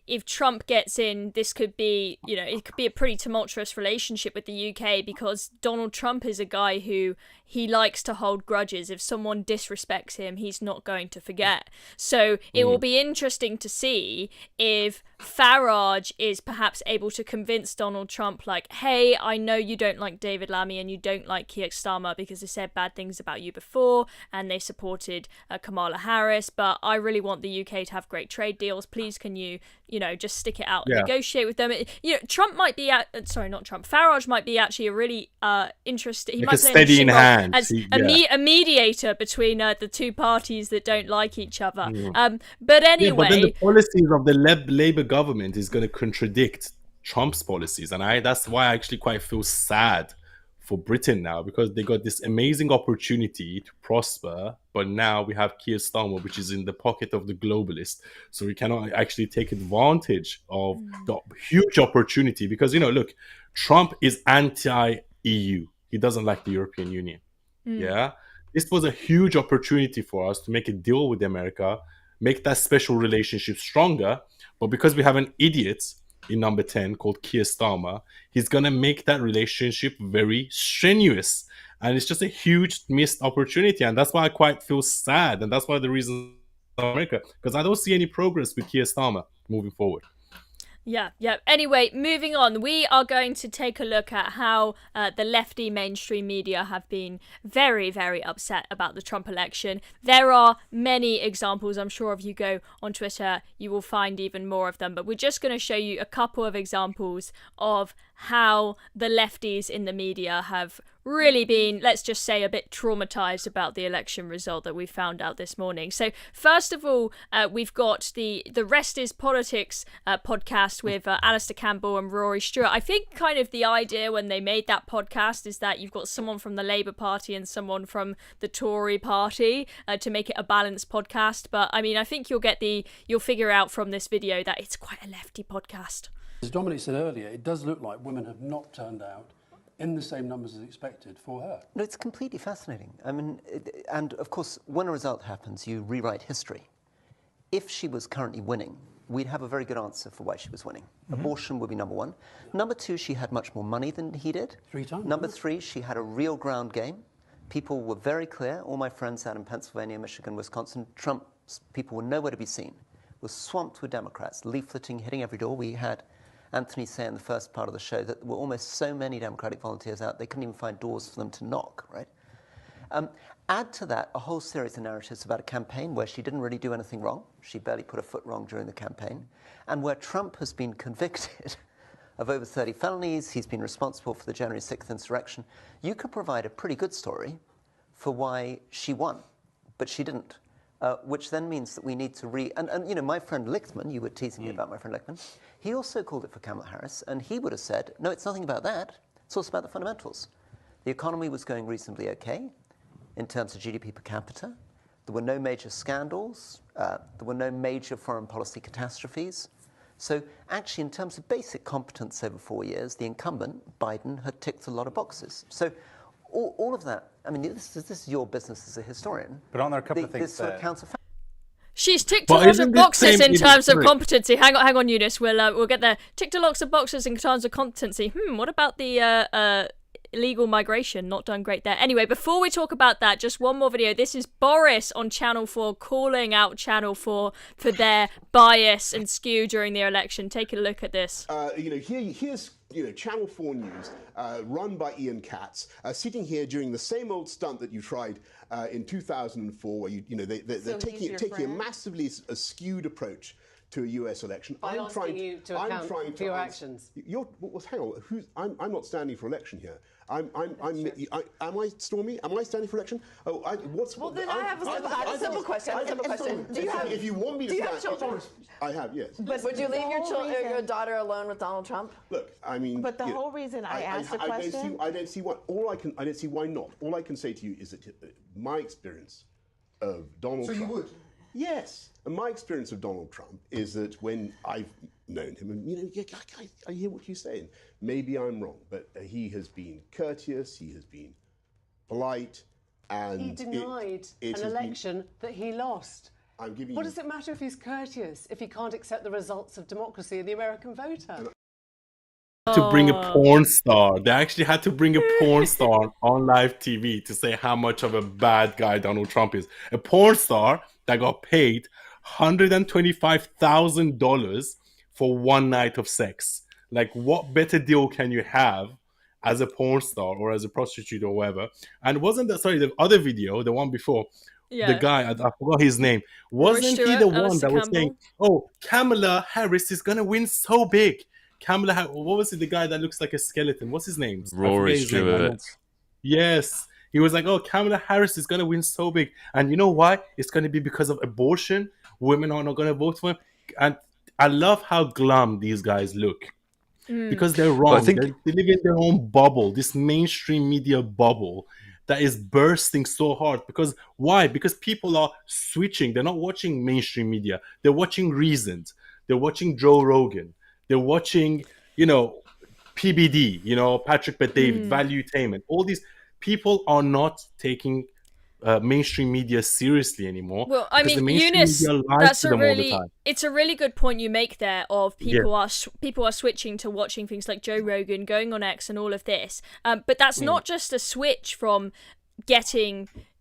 [SPEAKER 1] if Trump gets in, this could be, it could be a pretty tumultuous relationship with the UK, because Donald Trump is a guy who he likes to hold grudges. If someone disrespects him, he's not going to forget. So it will be interesting to see if Farage is perhaps able to convince Donald Trump, like, hey, I know you don't like David Lammy and you don't like Keir Starmer because they said bad things about you before and they supported Kamala Harris, but I really want the UK to have great trade deals. Please, can you, just stick it out and negotiate with them? Trump might be Farage might be actually a really interesting. He
[SPEAKER 3] like
[SPEAKER 1] might
[SPEAKER 3] a steady in hand
[SPEAKER 1] as a mediator between the two parties that don't like each other. But anyway,
[SPEAKER 3] but then the policies of the Labour government is going to contradict Trump's policies, and that's why I actually quite feel sad for Britain now, because they got this amazing opportunity to prosper, but now we have Keir Starmer, which is in the pocket of the globalist, so we cannot actually take advantage of the huge opportunity. Because look, Trump is anti-EU. He doesn't like the European Union. This was a huge opportunity for us to make a deal with America, make that special relationship stronger. But because we have an idiot in number 10 called Keir Starmer, he's going to make that relationship very strenuous. And it's just a huge missed opportunity. And that's why I quite feel sad. And that's why the reason America, because I don't see any progress with Keir Starmer moving forward.
[SPEAKER 1] Yeah. Anyway, moving on, we are going to take a look at how the lefty mainstream media have been very, very upset about the Trump election. There are many examples. I'm sure if you go on Twitter, you will find even more of them. But we're just going to show you a couple of examples of how the lefties in the media have really been, let's just say, a bit traumatized about the election result that we found out this morning. So first of all, we've got the Rest is Politics podcast with Alistair Campbell and Rory Stewart. I think kind of the idea when they made that podcast is that you've got someone from the Labour Party and someone from the Tory Party to make it a balanced podcast. But I mean, I think you'll figure out from this video that it's quite a lefty podcast.
[SPEAKER 5] As Dominic said earlier, it does look like women have not turned out in the same numbers as expected for her.
[SPEAKER 6] No, it's completely fascinating. I mean, and of course, when a result happens, you rewrite history. If she was currently winning, we'd have a very good answer for why she was winning. Abortion would be number one. Number two, she had much more money than he did.
[SPEAKER 5] 3 times.
[SPEAKER 6] Number three, she had a real ground game. People were very clear. All my friends out in Pennsylvania, Michigan, Wisconsin, Trump's people were nowhere to be seen. Were swamped with Democrats, leafleting, hitting every door. We had Anthony say in the first part of the show that there were almost so many Democratic volunteers out, they couldn't even find doors for them to knock, right? Add to that a whole series of narratives about a campaign where she didn't really do anything wrong. She barely put a foot wrong during the campaign. And where Trump has been convicted of over 30 felonies, he's been responsible for the January 6th insurrection. You could provide a pretty good story for why she won, but she didn't. Which then means that we need to and my friend Lichtman, you were teasing me about my friend Lichtman, he also called it for Kamala Harris, and he would have said, no, it's nothing about that. It's also about the fundamentals. The economy was going reasonably okay in terms of GDP per capita. There were no major scandals. There were no major foreign policy catastrophes. So actually, in terms of basic competence over 4 years, the incumbent, Biden, had ticked a lot of boxes. So all of that, I mean, this is your business as a historian.
[SPEAKER 7] But aren't there a couple of things
[SPEAKER 6] this sort of counts.
[SPEAKER 1] She's ticked a lot of boxes in terms of competency. Hang on, Younes. We'll get there. Ticked a lot of boxes in terms of competency. What about the illegal migration? Not done great there. Anyway, before we talk about that, just one more video. This is Boris on Channel 4 calling out Channel 4 for their bias and skew during the election. Take a look at this.
[SPEAKER 8] Here's Channel 4 News, run by Ian Katz, sitting here during the same old stunt that you tried in 2004, where they're taking a massively skewed approach to a US election.
[SPEAKER 9] I'm asking you to account for your actions.
[SPEAKER 8] Hang on, I'm not standing for election here. Am I, Stormy? Am I standing for election?
[SPEAKER 9] I have a simple question.
[SPEAKER 8] If you want me to stand,
[SPEAKER 9] children?
[SPEAKER 8] I have, yes.
[SPEAKER 9] But would you leave your daughter alone with Donald Trump?
[SPEAKER 8] Look, I mean.
[SPEAKER 10] But the whole reason I asked the question.
[SPEAKER 8] I don't see why. I don't see why not. All I can say to you is that my experience of Donald Trump.
[SPEAKER 11] So you would.
[SPEAKER 8] Yes. And my experience of Donald Trump is that when I've known him, and I hear what you're saying. Maybe I'm wrong, but he has been courteous, he has been polite, and
[SPEAKER 9] he denied an election that he lost. What does it matter if he's courteous if he can't accept the results of democracy and the American voter?
[SPEAKER 3] To bring a porn star. They actually had to bring a porn star on live TV to say how much of a bad guy Donald Trump is. A porn star that got paid $125,000 for one night of sex. Like, what better deal can you have as a porn star or as a prostitute or whatever? And wasn't that, sorry, the other video, the one before, the guy, I forgot his name, wasn't he the one that was saying, oh, Kamala Harris is going to win so big? What was it, the guy that looks like a skeleton? What's his name?
[SPEAKER 2] Rory Stewart.
[SPEAKER 3] Yes. He was like, oh, Kamala Harris is going to win so big. And you know why? It's going to be because of abortion. Women are not going to vote for him. And I love how glum these guys look. Because they're wrong. They live in their own bubble, this mainstream media bubble that is bursting so hard. Because why? Because people are switching. They're not watching mainstream media. They're watching Reasoned. They're watching Joe Rogan. They're watching, PBD, Patrick Bet-David, Valuetainment. All these people are not taking mainstream media seriously anymore.
[SPEAKER 1] Well, I mean, Younes, it's a really good point you make there. Of people are switching to watching things like Joe Rogan, going on X, and all of this. But that's not just a switch from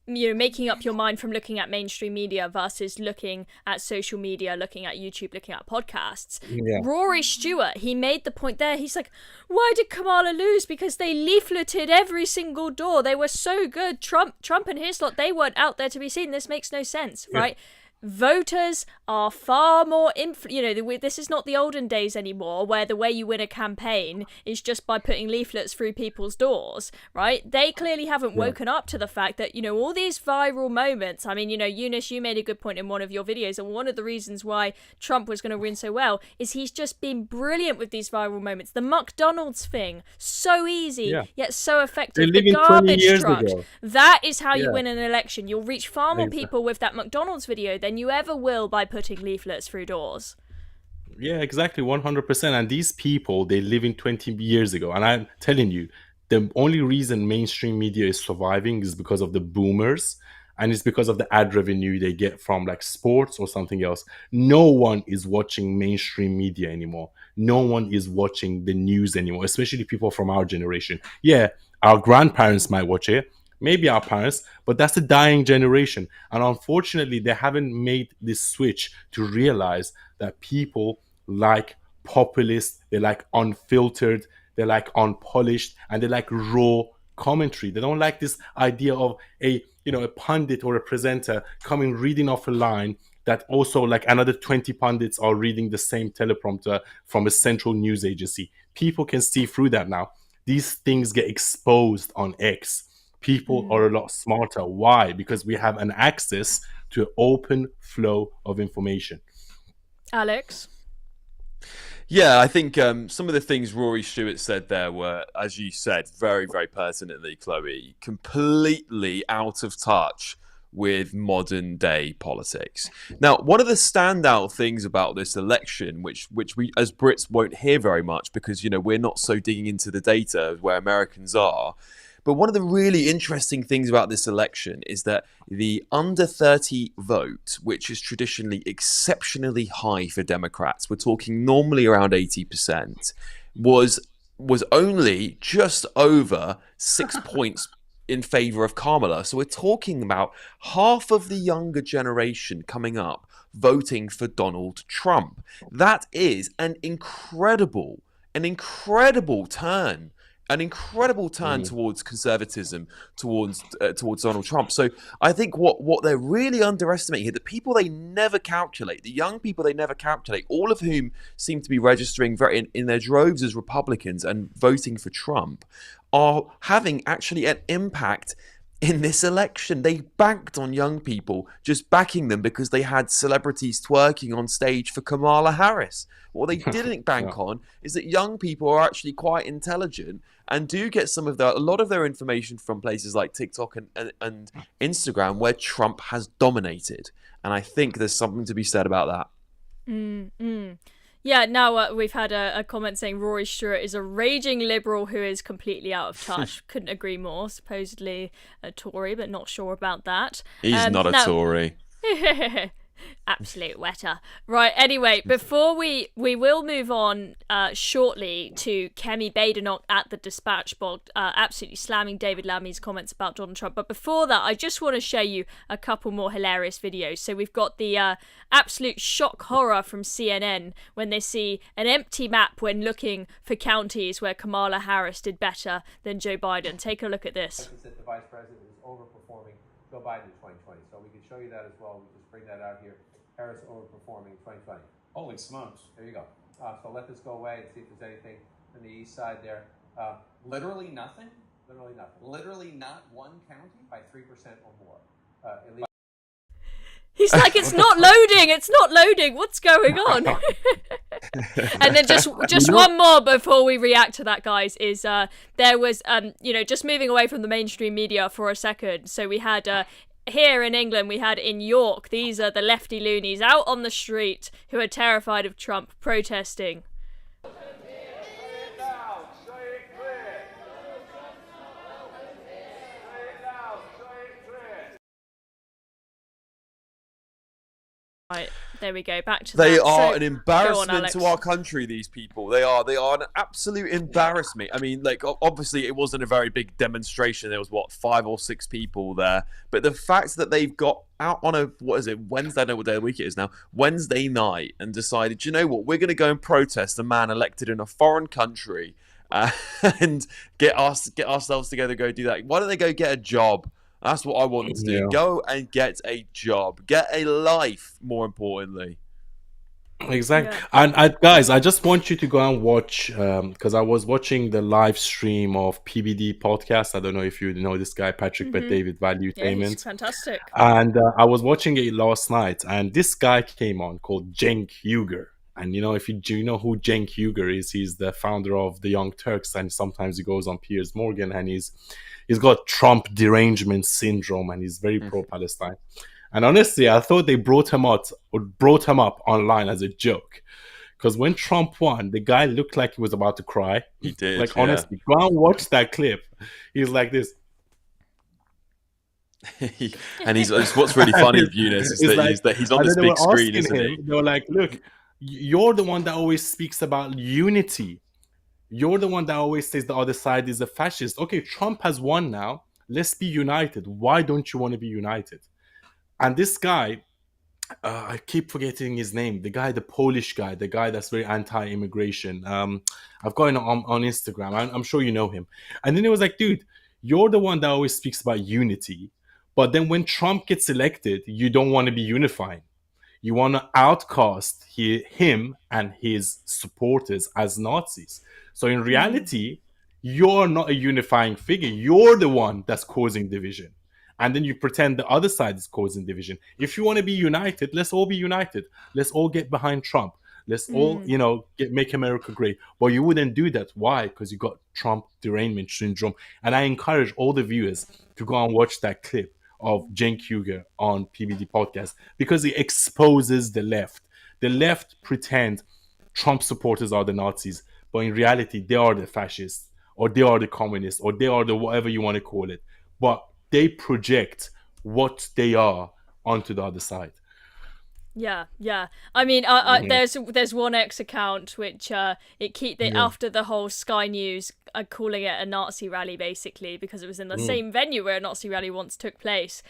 [SPEAKER 1] making up your mind from looking at mainstream media versus looking at social media, looking at YouTube, looking at podcasts. Rory Stewart, he made the point there. He's like, why did Kamala lose? Because they leafleted every single door. They were so good. Trump and his lot, they weren't out there to be seen. This makes no sense, right? Voters are far more this is not the olden days anymore, where the way you win a campaign is just by putting leaflets through people's doors, right? They clearly haven't woken up to the fact that, all these viral moments. I mean, Younes, you made a good point in one of your videos, and one of the reasons why Trump was going to win so well is he's just been brilliant with these viral moments. The McDonald's thing, so easy, yet so effective. The garbage truck, that is how you win an election. You'll reach far more people with that McDonald's video than you ever will by putting leaflets through doors.
[SPEAKER 3] Yeah, exactly, 100%. And these people, they live in 20 years ago. And I'm telling you, the only reason mainstream media is surviving is because of the boomers, and it's because of the ad revenue they get from like sports or something else. No one is watching mainstream media anymore. No one is watching the news anymore, especially people from our generation. Yeah, our grandparents might watch it, maybe our parents, but that's the dying generation. And unfortunately, they haven't made this switch to realize that people like populist, they like unfiltered, they like unpolished, and they like raw commentary. They don't like this idea of a pundit or a presenter coming reading off a line that also like another 20 pundits are reading the same teleprompter from a central news agency. People can see through that now. These things get exposed on X. People are a lot smarter. Why? Because we have an access to an open flow of information.
[SPEAKER 1] Alex?
[SPEAKER 2] Yeah, I think some of the things Rory Stewart said there were, as you said, very, very pertinently, Chloe, completely out of touch with modern day politics. Now, one of the standout things about this election, which we as Brits won't hear very much because, we're not so digging into the data where Americans are, but one of the really interesting things about this election is that the under 30 vote, which is traditionally exceptionally high for Democrats, we're talking normally around 80%, was only just over 6 points in favor of Kamala. So we're talking about half of the younger generation coming up voting for Donald Trump. That is an incredible turn. An incredible turn towards conservatism, towards Donald Trump. So I think what they're really underestimating here, the people they never calculate, the young people they never calculate, all of whom seem to be registering very in their droves as Republicans and voting for Trump, are having actually an impact in this election. They banked on young people just backing them because they had celebrities twerking on stage for Kamala Harris. What they didn't bank on is that young people are actually quite intelligent and do get a lot of their information from places like TikTok and Instagram, where Trump has dominated. And I think there's something to be said about that.
[SPEAKER 1] Yeah, now we've had a comment saying Rory Stewart is a raging liberal who is completely out of touch. Couldn't agree more. Supposedly a Tory, but not sure about that.
[SPEAKER 2] He's not a Tory.
[SPEAKER 1] Absolute wetter. Right, anyway, before we will move on shortly to Kemi Badenoch at the Dispatch blog, absolutely slamming David Lammy's comments about Donald Trump. But before that, I just want to show you a couple more hilarious videos. So we've got the absolute shock horror from CNN when they see an empty map when looking for counties where Kamala Harris did better than Joe Biden. Take a look at this.
[SPEAKER 7] That the vice president is overperforming Joe Biden in 2020. So we can show you that as well. We just bring that out here. Harris overperforming in 2020.
[SPEAKER 11] Holy smokes.
[SPEAKER 7] There you go. So let this go away and see if there's anything on the east side there.
[SPEAKER 11] Literally nothing?
[SPEAKER 7] Literally nothing.
[SPEAKER 11] Literally not one county?
[SPEAKER 7] By 3% or more. At least.
[SPEAKER 1] He's like, it's not loading. It's not loading. What's going on? And then just one more before we react to that, guys, is there was, just moving away from the mainstream media for a second. So we had here in England, we had in York, these are the lefty loonies out on the street who are terrified of Trump protesting. Right, there we go. Back to
[SPEAKER 2] they
[SPEAKER 1] that.
[SPEAKER 2] are
[SPEAKER 1] so,
[SPEAKER 2] an embarrassment to our country. These people, they are an absolute embarrassment. I mean, like, obviously, it wasn't a very big demonstration. There was 5 or 6 people there, but the fact that they've got out on a Wednesday? I don't know what day of the week it is now. Wednesday night, and decided, you know what, we're going to go and protest a man elected in a foreign country, and get ourselves together. Go do that. Why don't they go get a job? That's what I want them to do. Go and get a job. Get a life, more importantly.
[SPEAKER 3] Exactly. And guys, I just want you to go and watch, because I was watching the live stream of PBD podcast. I don't know if you know this guy, Patrick Bet David Valuetainment.
[SPEAKER 1] He's fantastic.
[SPEAKER 3] And I was watching it last night, and this guy came on called Cenk Uygur. And if you know who Cenk Uygur is, he's the founder of the Young Turks, and sometimes he goes on Piers Morgan, and he's got Trump derangement syndrome, and he's very pro-Palestine. And honestly, I thought they brought him up online as a joke, because when Trump won, the guy looked like he was about to cry.
[SPEAKER 2] He did.
[SPEAKER 3] Like, honestly, go and watch that clip. He's like this.
[SPEAKER 2] And what's really funny of Younes is that he's on this big screen, isn't he?
[SPEAKER 3] They were like, look, you're the one that always speaks about unity. You're the one that always says the other side is a fascist. Okay, Trump has won now. Let's be united. Why don't you want to be united? And this guy, I keep forgetting his name. The Polish guy, the guy that's very anti-immigration. I've got him on Instagram. I'm sure you know him. And then it was like, dude, you're the one that always speaks about unity. But then when Trump gets elected, you don't want to be unifying. You want to outcast him and his supporters as Nazis. So in reality, you're not a unifying figure. You're the one that's causing division. And then you pretend the other side is causing division. If you want to be united, let's all be united. Let's all get behind Trump. Let's all, make America great. But you wouldn't do that. Why? Because you got Trump derangement syndrome. And I encourage all the viewers to go and watch that clip of Cenk Uygur on PBD podcast, because it exposes the left. The left pretend Trump supporters are the Nazis, but in reality, they are the fascists, or they are the communists, or they are the whatever you want to call it. But they project what they are onto the other side.
[SPEAKER 1] Yeah. I mean, there's one X account which after the whole Sky News calling it a Nazi rally, basically, because it was in the same venue where a Nazi rally once took place.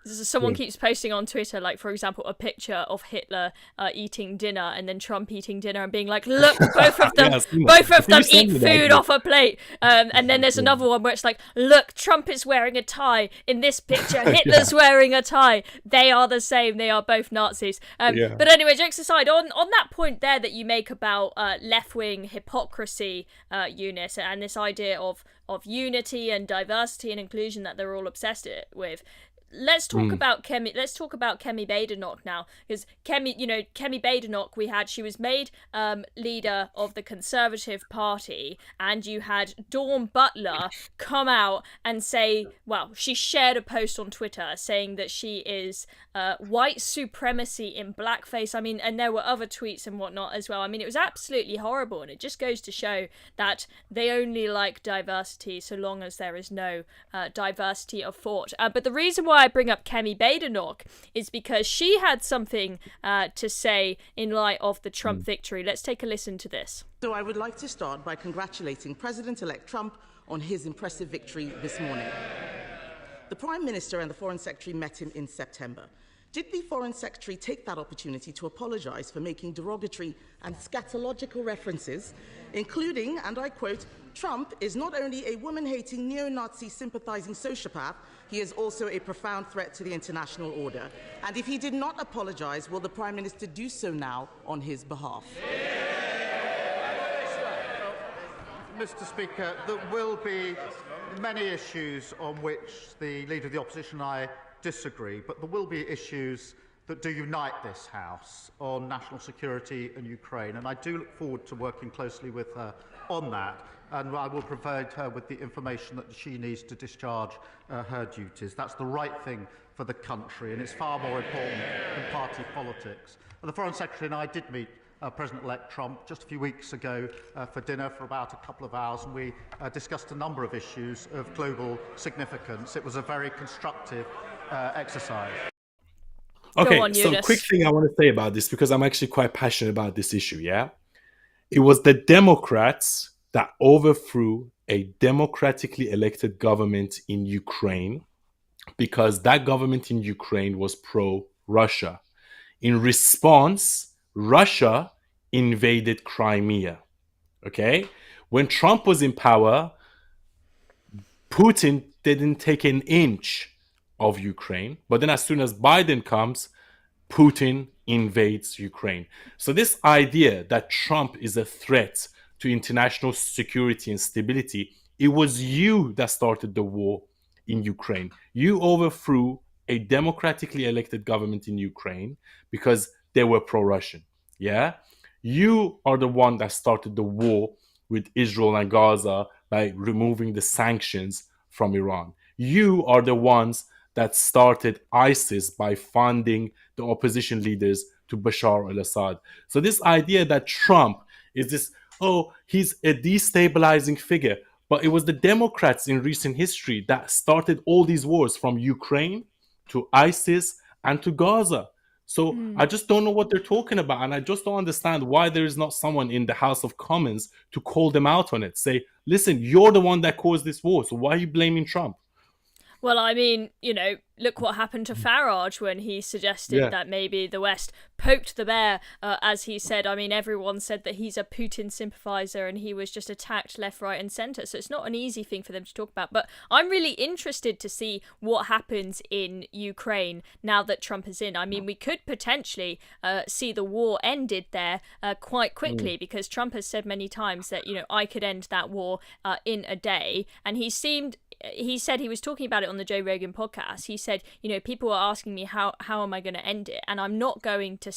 [SPEAKER 1] Someone keeps posting on Twitter, like, for example, a picture of Hitler eating dinner and then Trump eating dinner and being like, look, both of them eat food off a plate. And then there's another one where it's like, look, Trump is wearing a tie. In this picture, Hitler's wearing a tie. They are the same. They are both Nazis. But anyway, jokes aside, on that point there that you make about left-wing hypocrisy, Younes, and this idea of unity and diversity and inclusion that they're all obsessed with. Let's talk about Kemi. Let's talk about Kemi Badenoch now, because Kemi Badenoch, she was made leader of the Conservative Party, and you had Dawn Butler come out and say, well, she shared a post on Twitter saying that she is white supremacy in blackface. I mean, and there were other tweets and whatnot as well. I mean, it was absolutely horrible, and it just goes to show that they only like diversity so long as there is no diversity of thought. But the reason why I bring up Kemi Badenoch is because she had something to say in light of the Trump victory. Let's take a listen to this.
[SPEAKER 12] So I would like to start by congratulating President-elect Trump on his impressive victory this morning. The Prime Minister and the Foreign Secretary met him in September. Did the Foreign Secretary take that opportunity to apologise for making derogatory and scatological references, including, and I quote, "Trump is not only a woman-hating, neo-Nazi sympathising sociopath, he is also a profound threat to the international order. And if he did not apologise, will the Prime Minister do so now on his behalf?"
[SPEAKER 13] Mr. Speaker, there will be many issues on which the Leader of the Opposition and I disagree, but there will be issues that do unite this House on national security and Ukraine, and I do look forward to working closely with her on that, and I will provide her with the information that she needs to discharge her duties. That's the right thing for the country, and it's far more important than party politics. And the Foreign Secretary and I did meet President-elect Trump just a few weeks ago for dinner for about a couple of hours, and we discussed a number of issues of global significance. It was a very constructive exercise.
[SPEAKER 3] Okay,
[SPEAKER 1] on,
[SPEAKER 3] so
[SPEAKER 1] Younes.
[SPEAKER 3] quick thing I want to say about this, because I'm actually quite passionate about this issue, yeah? It was the Democrats that overthrew a democratically elected government in Ukraine, because that government in Ukraine was pro-Russia. In response, Russia invaded Crimea, okay? When Trump was in power, Putin didn't take an inch of Ukraine, but then as soon as Biden comes, Putin invades Ukraine. So this idea that Trump is a threat to international security and stability, it was you that started the war in Ukraine. You overthrew a democratically elected government in Ukraine because they were pro-Russian. Yeah? You are the one that started the war with Israel and Gaza by removing the sanctions from Iran. You are the ones that started ISIS by funding the opposition leaders to Bashar al-Assad. So this idea that Trump is this, he's a destabilizing figure, but it was the Democrats in recent history that started all these wars from Ukraine to ISIS and to Gaza. So I just don't know what they're talking about, and I just don't understand why there is not someone in the House of Commons to call them out on it. Say, listen, you're the one that caused this war, so why are you blaming Trump?
[SPEAKER 1] Well, I mean, look what happened to Farage when he suggested that maybe the West poked the bear, as he said. I mean, everyone said that he's a Putin sympathizer and he was just attacked left, right and centre. So it's not an easy thing for them to talk about. But I'm really interested to see what happens in Ukraine now that Trump is in. I mean, we could potentially see the war ended there quite quickly, because Trump has said many times that, I could end that war in a day. And he said he was talking about it on the Joe Rogan podcast. He said, people are asking me how am I going to end it? And I'm not going to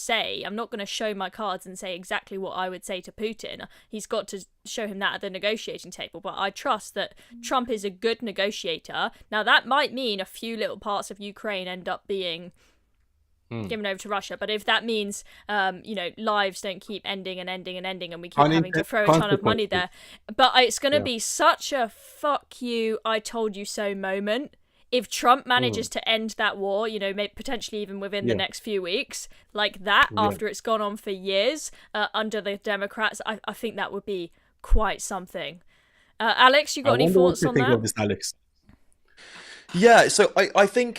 [SPEAKER 1] show my cards and say exactly what I would say to Putin. He's got to show him that at the negotiating table. But I trust that Trump is a good negotiator. Now, that might mean a few little parts of Ukraine end up being given over to Russia. But if that means, lives don't keep ending and we keep having to throw a ton of money there. But it's going to be such a fuck you, I told you so moment. If Trump manages to end that war, maybe potentially even within the next few weeks, like that, after it's gone on for years under the Democrats, I think that would be quite something. Alex, you got any thoughts on that?
[SPEAKER 3] Of this, Alex?
[SPEAKER 2] Yeah, so I think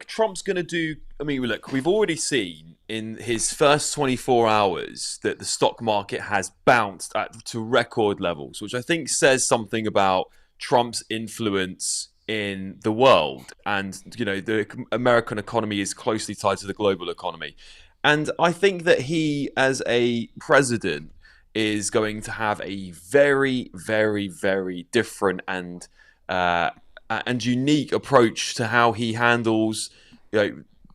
[SPEAKER 2] Trump's going to do. I mean, look, we've already seen in his first 24 hours that the stock market has bounced to record levels, which I think says something about Trump's influence in the world. And, the American economy is closely tied to the global economy. And I think that he, as a president, is going to have a very, very, very different and unique approach to how he handles,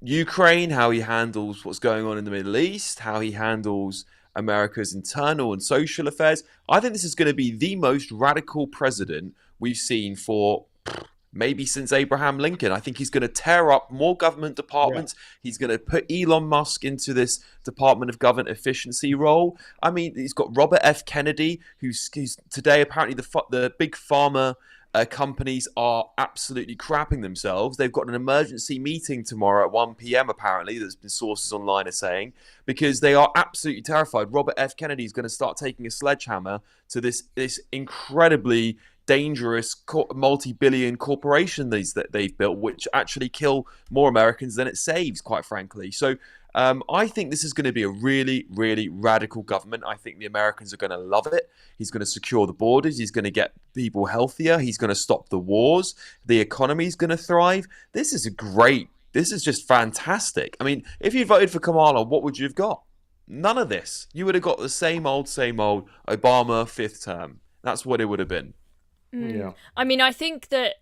[SPEAKER 2] Ukraine, how he handles what's going on in the Middle East, how he handles America's internal and social affairs. I think this is going to be the most radical president we've seen for maybe since Abraham Lincoln. I think he's going to tear up more government departments. He's going to put Elon Musk into this Department of Government Efficiency role. I mean, he's got Robert F. Kennedy, who's today apparently the big pharma companies are absolutely crapping themselves. They've got an emergency meeting tomorrow at 1 p.m. apparently, there's been sources online are saying, because they are absolutely terrified. Robert F. Kennedy is going to start taking a sledgehammer to this incredibly dangerous multi-billion corporation that they've built, which actually kill more Americans than it saves, quite frankly. So I think this is going to be a really, really radical government. I think the Americans are going to love it. He's going to secure the borders. He's going to get people healthier. He's going to stop the wars. The economy is going to thrive. This is just fantastic. I mean, if you voted for Kamala, what would you have got? None of this. You would have got the same old Obama fifth term. That's what it would have been.
[SPEAKER 3] Yeah.
[SPEAKER 1] I mean, I think that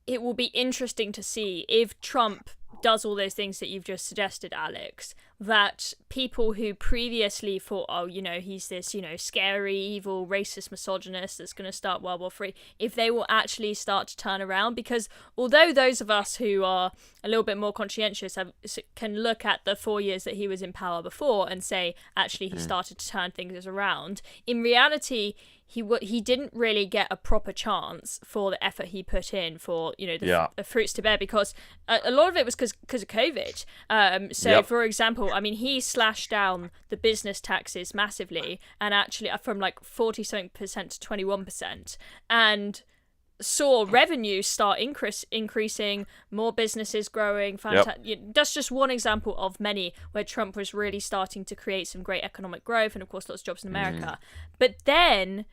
[SPEAKER 1] it will be interesting to see if Trump does all those things that you've just suggested, Alex, that people who previously thought, oh, he's this, scary, evil, racist, misogynist that's going to start World War III, if they will actually start to turn around. Because although those of us who are a little bit more conscientious can look at the 4 years that he was in power before and say, actually, he started to turn things around, in reality, he didn't really get a proper chance for the effort he put in for the fruits to bear, because a lot of it was because of COVID. For example, I mean, he slashed down the business taxes massively, and actually from like 40-something% to 21%, and saw revenue start increasing, more businesses growing. That's just one example of many where Trump was really starting to create some great economic growth, and of course lots of jobs in America. But then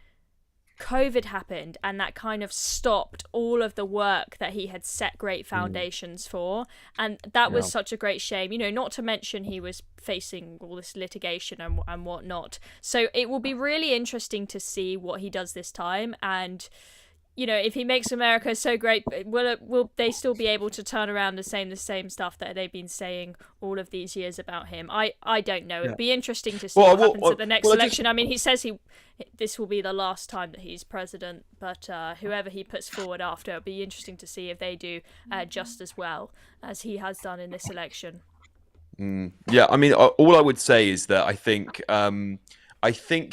[SPEAKER 1] COVID happened, and that kind of stopped all of the work that he had set great foundations for, and that was such a great shame. Not to mention he was facing all this litigation and whatnot. So it will be really interesting to see what he does this time, and if he makes America so great, will they still be able to turn around and say the same stuff that they've been saying all of these years about him? I don't know. It'd be interesting to see what happens at the next election. I mean, he says this will be the last time that he's president, but whoever he puts forward after, it'll be interesting to see if they do just as well as he has done in this election.
[SPEAKER 2] Yeah, I mean, all I would say is that I think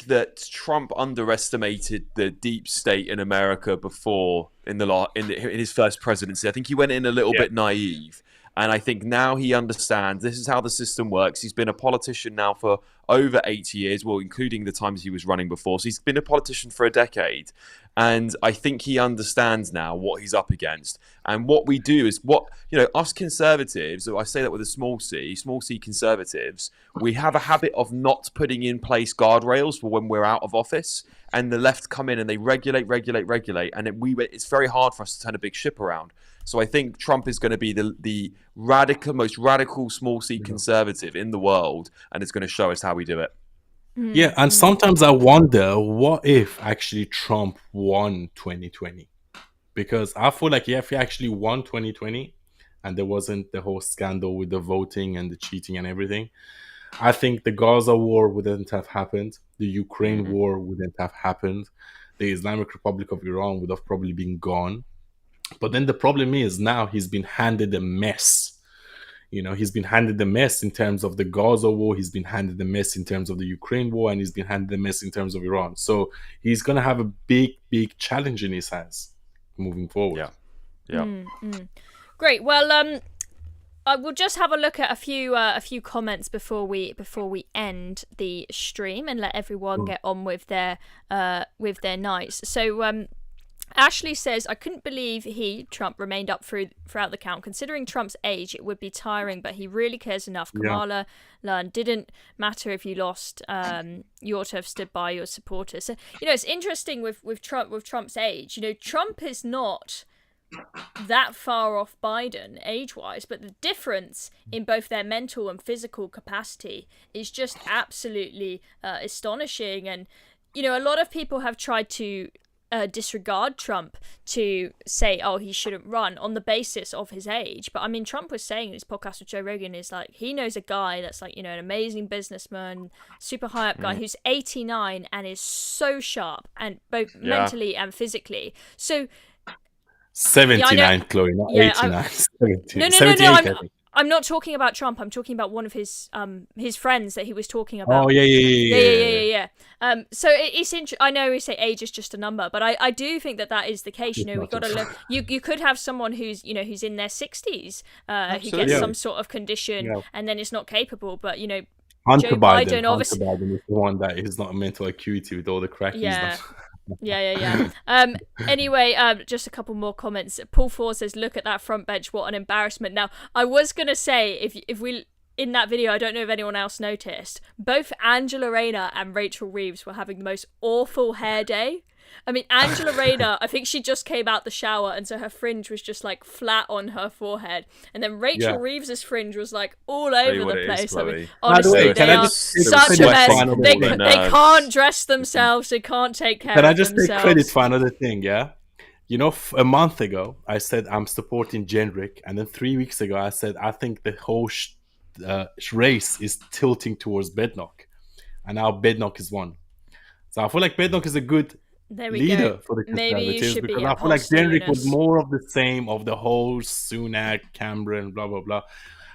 [SPEAKER 2] that Trump underestimated the deep state in America before in his first presidency. I think he went in a little bit naive. And I think now he understands this is how the system works. He's been a politician now for over 8 years, well, including the times he was running before. So he's been a politician for a decade. And I think he understands now what he's up against. And what we do is us conservatives, I say that with a small c conservatives, we have a habit of not putting in place guardrails for when we're out of office. And the left come in and they regulate. And it's very hard for us to turn a big ship around. So I think Trump is going to be the most radical small c conservative in the world, and it's going to show us how we do it.
[SPEAKER 3] Yeah, and sometimes I wonder, what if actually Trump won 2020? Because I feel like if he actually won 2020 and there wasn't the whole scandal with the voting and the cheating and everything, I think the Gaza war wouldn't have happened. The Ukraine war wouldn't have happened. The Islamic Republic of Iran would have probably been gone. But then the problem is now he's been handed a mess. He's been handed the mess in terms of the Gaza war. He's been handed the mess in terms of the Ukraine war, and he's been handed the mess in terms of Iran. So he's going to have a big, big challenge in his hands moving forward.
[SPEAKER 2] Yeah.
[SPEAKER 1] Great. Well, I will just have a look at a few comments before we end the stream and let everyone get on with their nights. So Ashley says, I couldn't believe Trump, remained up throughout the count. Considering Trump's age, it would be tiring, but he really cares enough. Kamala learned, didn't matter if you lost, you ought to have stood by your supporters. So, it's interesting with Trump's age. Trump is not that far off Biden age-wise, but the difference in both their mental and physical capacity is just absolutely astonishing. And, you know, a lot of people have tried to disregard Trump, to say, oh, he shouldn't run on the basis of his age. But I mean, Trump was saying in his podcast with Joe Rogan is like, he knows a guy that's like, you know, an amazing businessman, super high up guy who's 89 and is so sharp, and both mentally and physically. So
[SPEAKER 3] 79, Chloe, not 89. 70.
[SPEAKER 1] I'm not talking about Trump. I'm talking about one of his friends that he was talking about.
[SPEAKER 3] Oh, yeah.
[SPEAKER 1] So it's interesting. I know we say age is just a number, but I do think that is the case. You know, we got to look. You could have someone who's in their 60s, who gets some sort of condition and then is not capable. But you know,
[SPEAKER 3] Hunter
[SPEAKER 1] Joe Biden obviously.
[SPEAKER 3] Hunter Biden is the one that is not a mental acuity with all the crack he's done.
[SPEAKER 1] Yeah. Anyway, just a couple more comments. Paul Ford says, "Look at that front bench. What an embarrassment." Now, I was gonna say, if we in that video, I don't know if anyone else noticed, both Angela Rayner and Rachel Reeves were having the most awful hair day. I mean, Angela Rayner, I think she just came out the shower, and so her fringe was just like flat on her forehead, and then Rachel Reeves's fringe was like all over the place. I mean, honestly, they are such a mess. They can't dress themselves. They can't take care of themselves.
[SPEAKER 3] Can I just take credit for another thing? Yeah, you know, a month ago I said I'm supporting Jenrick, and then 3 weeks ago I said I think the whole race is tilting towards Bednock, and now Bednock is won. So I feel like Bednock is a good leader for the Conservatives, because I feel like Jenrick was more of the same of the whole Sunak, Cameron, blah blah blah.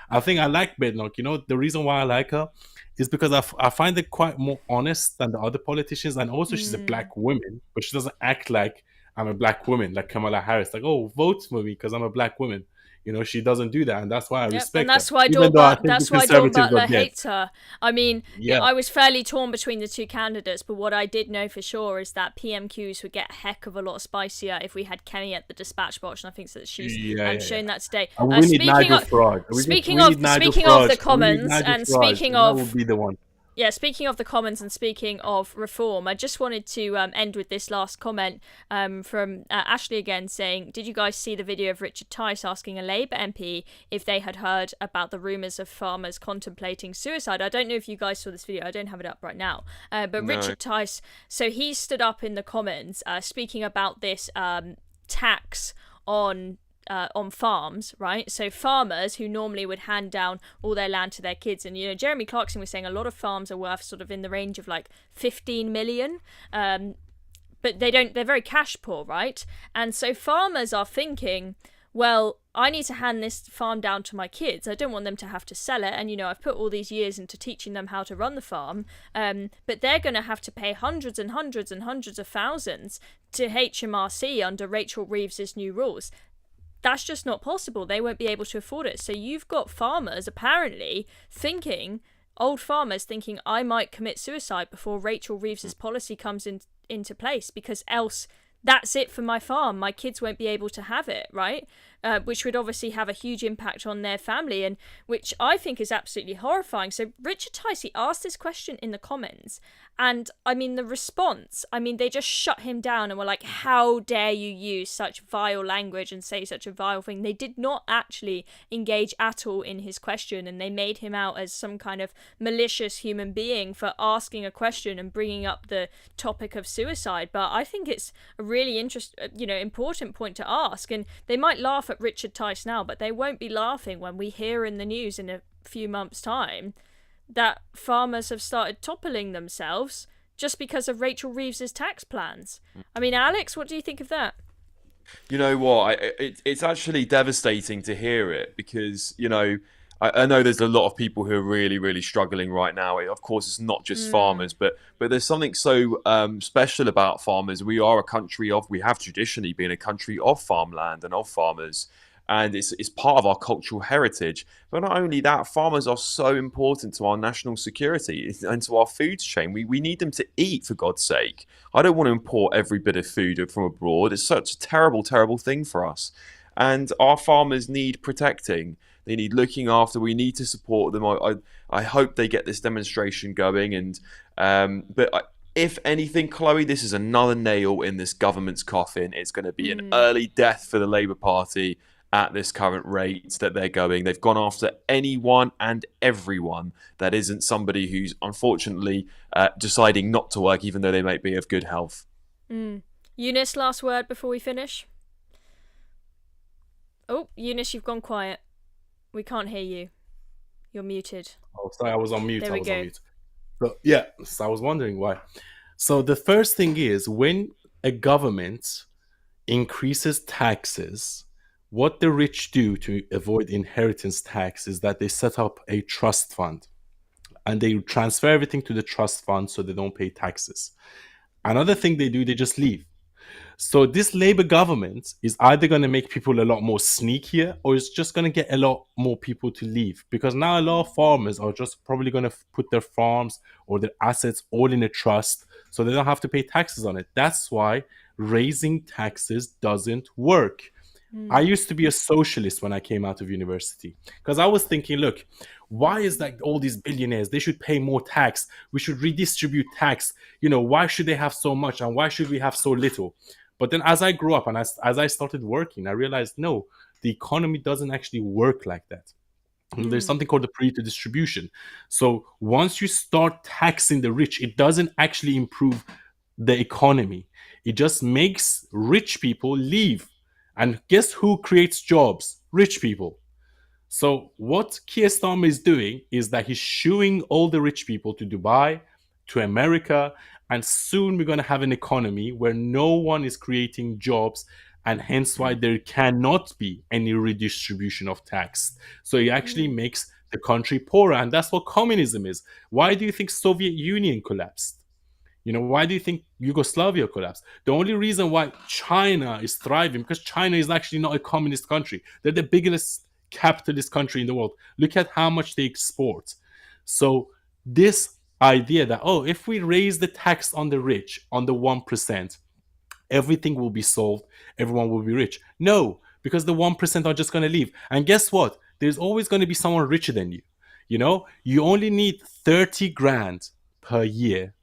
[SPEAKER 3] I think I like Bednock. You know, the reason why I like her is because I find her quite more honest than the other politicians, and also she's a black woman, but she doesn't act like I'm a black woman like Kamala Harris. Like, oh, vote for me because I'm a black woman. You know, she doesn't do that, and that's why I respect her.
[SPEAKER 1] And that's why Dawn Butler hates her. I mean, I was fairly torn between the two candidates, but what I did know for sure is that PMQs would get a heck of a lot spicier if we had Kemi at the dispatch box, and I think that she's shown that today. Speaking of the Commons, and speaking of...
[SPEAKER 3] That would be the one.
[SPEAKER 1] Yeah, speaking of the Commons and speaking of reform, I just wanted to end with this last comment from Ashley again, saying, did you guys see the video of Richard Tice asking a Labour MP if they had heard about the rumours of farmers contemplating suicide? I don't know if you guys saw this video. I don't have it up right now. But no. Richard Tice, so he stood up in the Commons speaking about this tax on farms, right? So farmers who normally would hand down all their land to their kids, and you know, Jeremy Clarkson was saying a lot of farms are worth sort of in the range of like 15 million, but they're very cash poor, right? And so farmers are thinking, well, I need to hand this farm down to my kids. I don't want them to have to sell it. And, you know, I've put all these years into teaching them how to run the farm. But they're going to have to pay hundreds and hundreds and hundreds of thousands to HMRC under Rachel Reeves's new rules. That's just not possible. They won't be able to afford it. So you've got farmers apparently thinking, old farmers thinking, I might commit suicide before Rachel Reeves's policy comes into place, because else that's it for my farm. My kids won't be able to have it, right? Which would obviously have a huge impact on their family, and which I think is absolutely horrifying. So Richard Tice asked this question in the Commons, and I mean the response, I mean they just shut him down and were like, how dare you use such vile language and say such a vile thing. They did not actually engage at all in his question, and they made him out as some kind of malicious human being for asking a question and bringing up the topic of suicide. But I think it's a really important point to ask, and they might laugh at Richard Tice now, but they won't be laughing when we hear in the news in a few months' time that farmers have started toppling themselves just because of Rachel Reeves's tax plans. I mean, Alex, what do you think of that?
[SPEAKER 2] You know what? It's actually devastating to hear it, because, you know, I know there's a lot of people who are really, really struggling right now. Of course, it's not just farmers, but there's something so special about farmers. We have traditionally been a country of farmland and of farmers, and it's part of our cultural heritage. But not only that, farmers are so important to our national security and to our food chain. We need them to eat, for God's sake. I don't want to import every bit of food from abroad. It's such a terrible, terrible thing for us. And our farmers need protecting. They need looking after. We need to support them. I hope they get this demonstration going. And but if anything, Chloe, this is another nail in this government's coffin. It's going to be an early death for the Labour Party at this current rate that they're going. They've gone after anyone and everyone that isn't somebody who's unfortunately deciding not to work, even though they might be of good health.
[SPEAKER 1] Younes, last word before we finish. Oh, Younes, you've gone quiet. We can't hear you. You're muted.
[SPEAKER 3] Oh, sorry, I was on mute.
[SPEAKER 1] There we go.
[SPEAKER 3] So, yeah, so I was wondering why. So the first thing is, when a government increases taxes, what the rich do to avoid inheritance tax is that they set up a trust fund and they transfer everything to the trust fund so they don't pay taxes. Another thing they do, they just leave. So this Labour government is either going to make people a lot more sneakier, or it's just going to get a lot more people to leave, because now a lot of farmers are just probably going to put their farms or their assets all in a trust so they don't have to pay taxes on it. That's why raising taxes doesn't work. I used to be a socialist when I came out of university, because I was thinking, look, why is that all these billionaires, they should pay more tax, we should redistribute tax, why should they have so much and why should we have so little? But then as I grew up and as I started working, I realized, no, the economy doesn't actually work like that. There's something called the Pareto distribution. So once you start taxing the rich, it doesn't actually improve the economy. It just makes rich people leave. And guess who creates jobs? Rich people. So what Keir Starmer is doing is that he's shooing all the rich people to Dubai, to America, and soon we're going to have an economy where no one is creating jobs, and hence why there cannot be any redistribution of tax. So it actually makes the country poorer, and that's what communism is. Why do you think Soviet Union collapsed? Why do you think Yugoslavia collapsed? The only reason why China is thriving, because China is actually not a communist country. They're the biggest capitalist country in the world. Look at how much they export. So this idea that, if we raise the tax on the rich, on the 1%, everything will be solved, everyone will be rich. No, because the 1% are just going to leave. And guess what? There's always going to be someone richer than you. You only need 30 grand per year,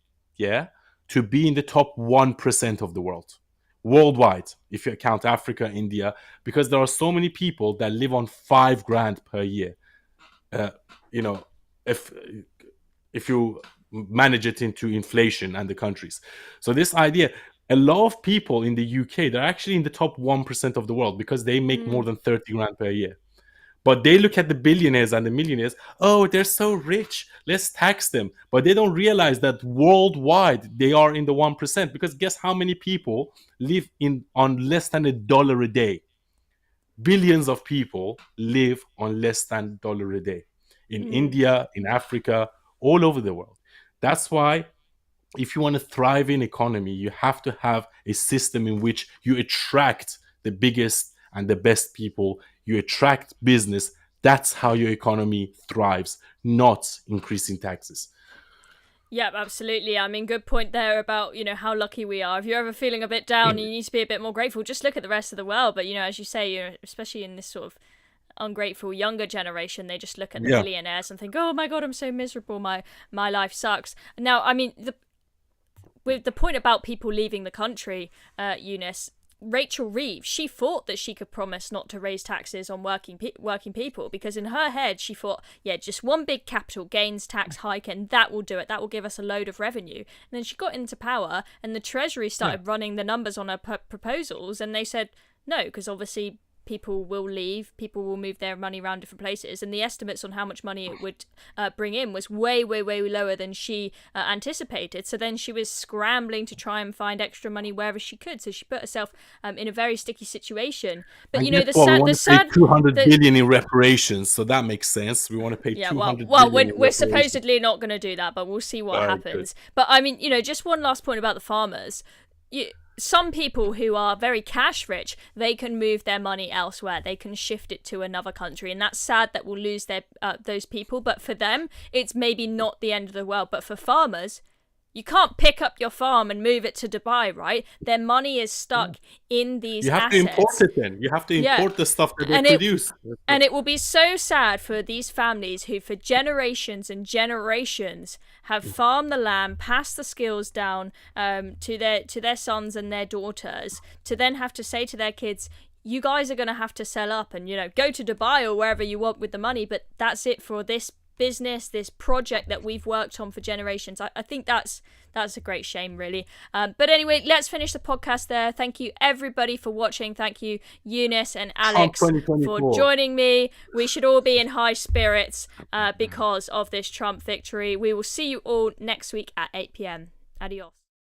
[SPEAKER 3] to be in the top 1% of the world. Worldwide, if you count Africa, India, because there are so many people that live on 5 grand per year. If you manage it into inflation and the countries. So this idea, a lot of people in the UK, they're actually in the top 1% of the world because they make more than 30 grand per year. But they look at the billionaires and the millionaires, they're so rich, let's tax them. But they don't realize that worldwide they are in the 1%, because guess how many people live on less than $1 a day? Billions of people live on less than $1 a day. In India, in Africa, all over the world. That's why if you want to thrive in economy, you have to have a system in which you attract the biggest and the best people. You attract business. That's how your economy thrives, not increasing taxes.
[SPEAKER 1] Yeah, absolutely. I mean, good point there about, how lucky we are. If you're ever feeling a bit down, you need to be a bit more grateful. Just look at the rest of the world. But, as you say, especially in this sort of ungrateful younger generation, they just look at the billionaires and think, oh my God, I'm so miserable. My life sucks. Now, I mean, with the point about people leaving the country, Younes, Rachel Reeves, she thought that she could promise not to raise taxes on working people, because in her head she thought, just one big capital gains tax hike and that will do it. That will give us a load of revenue. And then she got into power and the Treasury started running the numbers on her proposals, and they said no, because obviously people will leave, people will move their money around different places, and the estimates on how much money it would bring in was way, way, way lower than she anticipated. So then she was scrambling to try and find extra money wherever she could. So she put herself in a very sticky situation. But the sad
[SPEAKER 3] 200 billion in reparations, so that makes sense. We want to pay 200 billion.
[SPEAKER 1] We're supposedly not going to do that, but we'll see what happens. Good. But I mean, just one last point about the farmers. Some people who are very cash rich, they can move their money elsewhere. They can shift it to another country, and that's sad that we'll lose those people. But for them, it's maybe not the end of the world. But for farmers, You can't pick up your farm and move it to Dubai, right? Their money is stuck in these assets.
[SPEAKER 3] You have to import it then. You have to import the stuff that they produce.
[SPEAKER 1] And it will be so sad for these families who for generations and generations have farmed the land, passed the skills down to their sons and their daughters, to then have to say to their kids, you guys are going to have to sell up and, go to Dubai or wherever you want with the money, but that's it for this business, this project that we've worked on for generations. I think that's a great shame, really. But anyway, let's finish the podcast there. Thank you everybody for watching. Thank you Younes and Alex for joining me. We should all be in high spirits because of this Trump victory. We will see you all next week at 8 p.m. Adios.